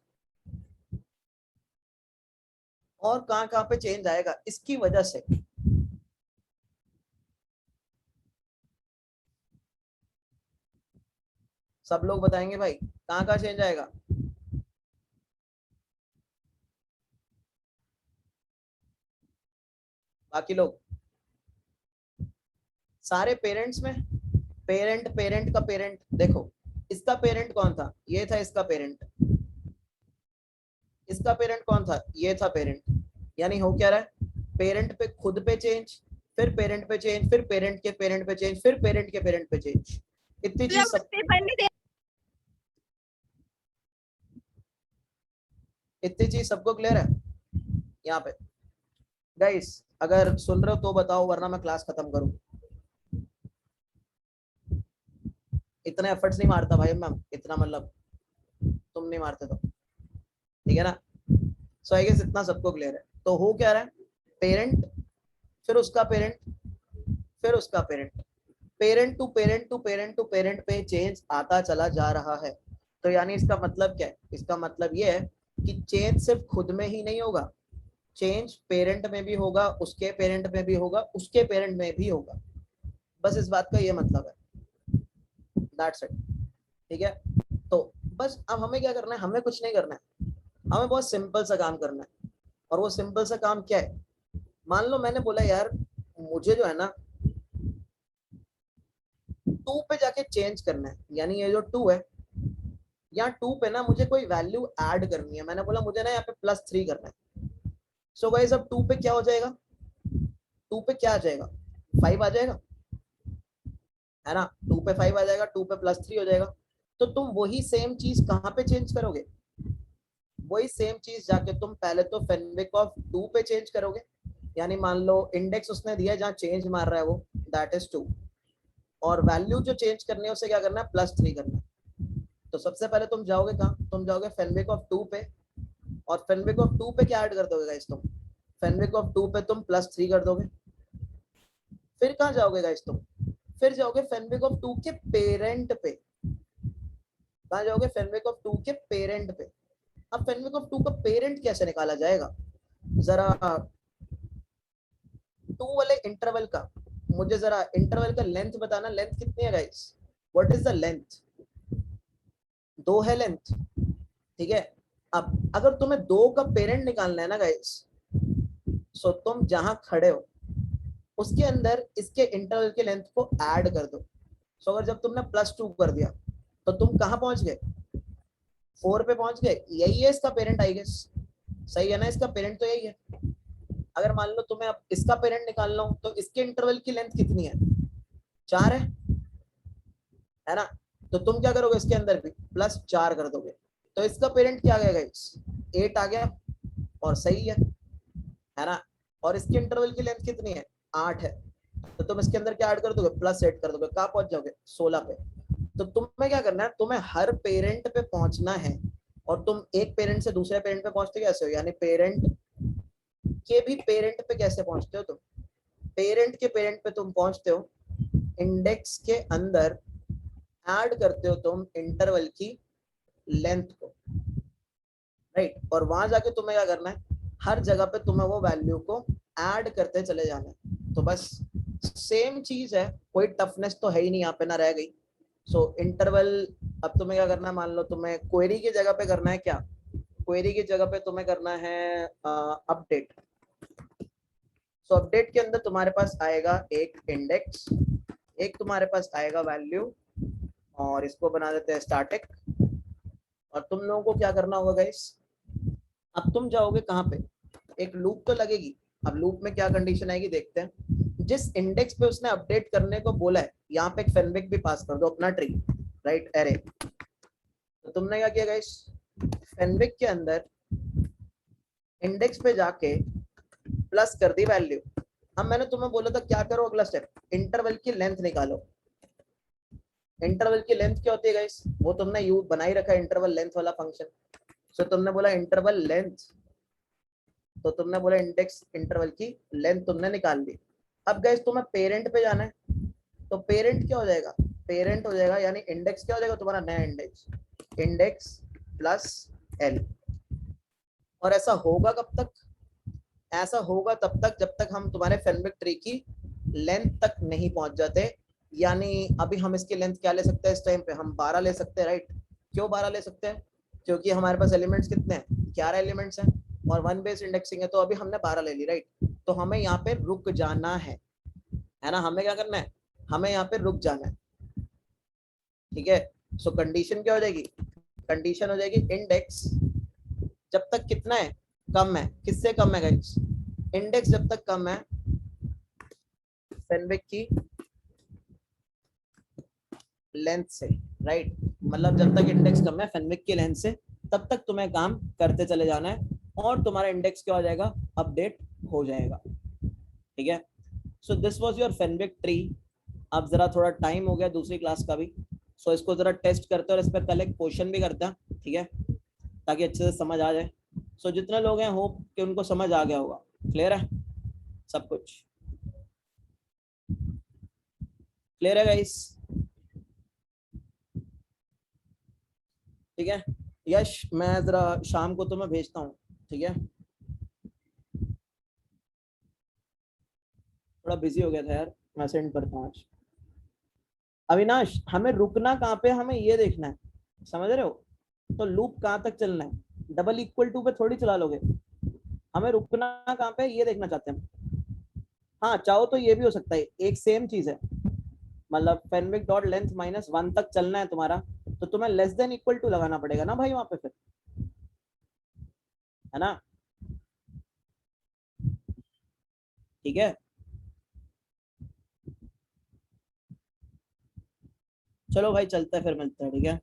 और कहाँ कहाँ पे चेंज आएगा इसकी वजह से? सब लोग बताएंगे भाई कहाँ कहाँ चेंज आएगा? बाकी लोग सारे पेरेंट्स में, पेरेंट पेरेंट का पेरेंट देखो, इसका पेरेंट कौन था? ये था इसका पेरेंट। इसका पेरेंट कौन था? ये था पेरेंट। यानी हो क्या रहा है? पेरेंट पे खुद पे चेंज, फिर पेरेंट पे चेंज, फिर पेरेंट के पेरेंट पे चेंज, फिर पेरेंट के पेरेंट पे चेंज। इतनी चीज सब, इतनी चीज सबको क्लियर है यहाँ पे? गाइस अगर सुन रहे हो तो बताओ, वरना मैं क्लास खत्म करूं। इतने एफर्ट्स नहीं मारता भाई मैं, इतना मतलब तुम नहीं मारते तो, ठीक है ना? सो आई गेस इतना सबको क्लियर है। तो हो क्या रहा है? पेरेंट, फिर उसका पेरेंट, फिर उसका parent, parent to parent to parent to parent पे चेंज आता चला जा रहा है। तो यानी इसका मतलब क्या है? इसका मतलब ये है कि चेंज सिर्फ खुद में ही नहीं होगा, चेंज पेरेंट में भी होगा, उसके पेरेंट में भी होगा, उसके पेरेंट में भी होगा। बस इस बात का ये मतलब है, दैट्स इट। ठीक है, तो बस अब हमें क्या करना है, हमें कुछ नहीं करना है, हमें बहुत सिंपल सा काम करना है। और वो सिंपल सा काम क्या है, मान लो मैंने बोला यार मुझे जो है ना 2 पे जाके चेंज करना है, यानी ये जो 2 है, यहाँ 2 पे ना मुझे कोई वैल्यू ऐड करनी है। मैंने बोला मुझे ना यहाँ पे +3 करना है। सो गाइस अब 2 पे क्या हो जाएगा, 2 पे क्या आ जाएगा, 5 आ जाएगा, है ना। 2 पे 5 आ जाएगा, 2 पे +3 हो जाएगा। तो तुम वही सेम चीज कहाँ पे चेंज करोगे, वही सेम चीज जाके तुम पहले तो फेनविक ऑफ 2 पे चेंज करोगे, यानी मान लो इंडेक्स उसने दिया जहाँ चेंज मार रहा है वो, दैट इज 2, और वैल्यू जो चेंज करनी है उसे क्या करना है, +3 करना है। तो सबसे पहले तुम जाओगे कहाँ, तुम जाओगे फेनविक ऑफ 2 पे, और फेनविक ऑफ 2 पे क्या ऐड कर दोगे गाइस तुम, फेनविक ऑफ 2 पे तुम +3 कर दोगे। फिर कहाँ जाओगे गाइस तुम, फिर जाओगे फेनविक ऑफ 2 के पेरेंट पे, कहाँ जाओगे, फेनविक ऑफ 2 के पेरेंट पे। अब फेनविक ऑफ 2 का पेरेंट कैसे निकाला जाएगा, जरा 2 वाले इंटरवल का मुझे जरा इंटरवल का लेंथ बताना, लेंथ कितनी है guys, what is the length, 2 है लेंथ। ठीक है, अब अगर तुम्हें 2 का पेरेंट निकालना है ना गाइस, सो तुम जहां खड़े हो उसके अंदर इसके इंटरवल के लेंथ को ऐड कर दो। सो अगर जब तुमने +2 कर दिया तो तुम कहां पहुंच गए, 4 पे पहुंच गए, यही है इसका पेरेंट आई गेस, सही है ना, इसका पेरेंट तो यही है। अगर मान लो तुम्हें अब इसका पेरेंट निकालना हो तो इसके इंटरवल की लेंथ कितनी है, 4 है ना। तो तुम क्या करोगे, इसके अंदर भी +4 कर दोगे, तो इसका पेरेंट क्या आ गया गाइस, 8 आ गया, और सही है ना। और इसके इंटरवल की लेंथ कितनी है, 8 है, तो तुम इसके अंदर क्या ऐड कर दोगे, +8 कर दोगे, कहाँ पहुंच जाओगे, 16 पे। तो तुम्हें क्या करना है, तुम्हें हर पेरेंट पे पहुंचना है, और तुम एक पेरेंट से दूसरे पेरेंट पे पहुंचते कैसे हो, यानी पेरेंट के भी पेरेंट पे कैसे पहुंचते हो तुम, पेरेंट के पेरेंट पे तुम पहुंचते हो इंडेक्स के अंदर ऐड करते हो तुम इंटरवल की लेंथ को, राइट। और वहां जाके तुम्हें क्या करना है, हर जगह पे तुम्हें वो वैल्यू को ऐड करते चले जाना है। तो बस सेम चीज है, कोई टफनेस तो है ही नहीं यहाँ पे ना रह गई। सो इंटरवल, अब तुम्हें क्या करना है, मान लो तुम्हें क्वेरी की जगह पे करना है क्या, क्वेरी की जगह पे तुम्हें करना है अपडेट। सो अपडेट के अंदर तुम्हारे पास आएगा एक इंडेक्स, एक तुम्हारे पास आएगा वैल्यू, और इसको बना देते हैं स्टैटिक। और तुम लोगों को क्या करना होगा गाइस, अब तुम जाओगे कहाँ पे, एक लूप तो लगेगी। अब लूप में क्या कंडीशन आएगी देखते हैं, जिस इंडेक्स पे उसने अपडेट करने को बोला है यहाँ पे एक फेनविक भी पास कर दो अपना ट्री, राइट, एरे। तो तुमने क्या किया गाइस, फेनविक के अंदर इंडेक्स पे जाके प्लस कर दी वैल्यू। अब मैंने तुम्हें बोला था क्या करो, अगला स्टेप इंटरवल की लेंथ निकालो। इंटरवल की लेंथ क्या होती है गाइस, वो तुमने यू बना ही रखा है इंटरवल लेंथ वाला फंक्शन। सो तुमने बोला इंटरवल लेंथ, तो तुमने बोला इंडेक्स इंटरवल की लेंथ तुमने निकाल ली। अब गाइस तुम्हें पेरेंट पे जाना है, तो पेरेंट क्या हो जाएगा, पेरेंट हो जाएगा यानी इंडेक्स क्या हो जाएगा तुम्हारा नया इंडेक्स, इंडेक्स प्लस एल। और ऐसा होगा कब तक, ऐसा होगा तब तक जब तक हम तुम्हारे फेनविक ट्री की लेंथ तक नहीं पहुंच जाते। यानी अभी हम इसकी लेंथ क्या ले सकते हैं, इस टाइम पे हम 12 ले सकते हैं, राइट। क्यों 12 ले सकते हैं, क्योंकि हमारे पास एलिमेंट्स कितने हैं, 11 एलिमेंट्स हैं, और 1 बेस इंडेक्सिंग है, तो अभी हमने 12 ले ली, राइट। तो हमें यहाँ पे रुक जाना है ना, हमें क्या करना है, हमें यहाँ पे रुक जाना है। ठीक है, सो कंडीशन क्या हो जाएगी, कंडीशन हो जाएगी इंडेक्स जब तक कितना है, कम है, किससे कम है गाइस, इंडेक्स जब तक कम है फेनविक की लेंथ से, राइट। मतलब जब तक इंडेक्स कम है फेनविक की लेंथ से, तब तक तुम्हें काम करते चले जाना है, और तुम्हारा इंडेक्स क्या हो जाएगा, अपडेट हो जाएगा। ठीक है, so this was your Fenwick tree. अब जरा थोड़ा टाइम हो गया दूसरी क्लास का भी, सो इसको जरा टेस्ट करते हैं और इस पर कल एक क्वेश्चन भी करते हैं, ठीक है, ताकि अच्छे से समझ आ जाए। सो जितने लोग हैं होप कि उनको समझ आ गया होगा, क्लियर है सब कुछ, क्लियर है गाइस, ठीक है। यश मैं जरा शाम को तुम्हें भेजता हूँ, ठीक है? थोड़ा बिजी हो गया था यार, मैं सेंड करता हूँ आज। अविनाश, हमें रुकना कहाँ पे, हमें ये देखना है, समझ रहे हो? तो लूप कहाँ तक चलना है, डबल इक्वल टू पे थोड़ी चला लोगे। हमें रुकना कहाँ पे ये देखना चाहते हैं। हाँ चाहो तो ये भी हो सकता है, एक सेम चीज है, मतलब फेनविक डॉट लेंथ माइनस वन तक चलना है तुम्हारा, तो तुम्हें लेस देन इक्वल टू लगाना पड़ेगा ना भाई वहां पे फिर, है ना? ठीक है, चलो भाई चलते हैं, फिर मिलते हैं, ठीक है?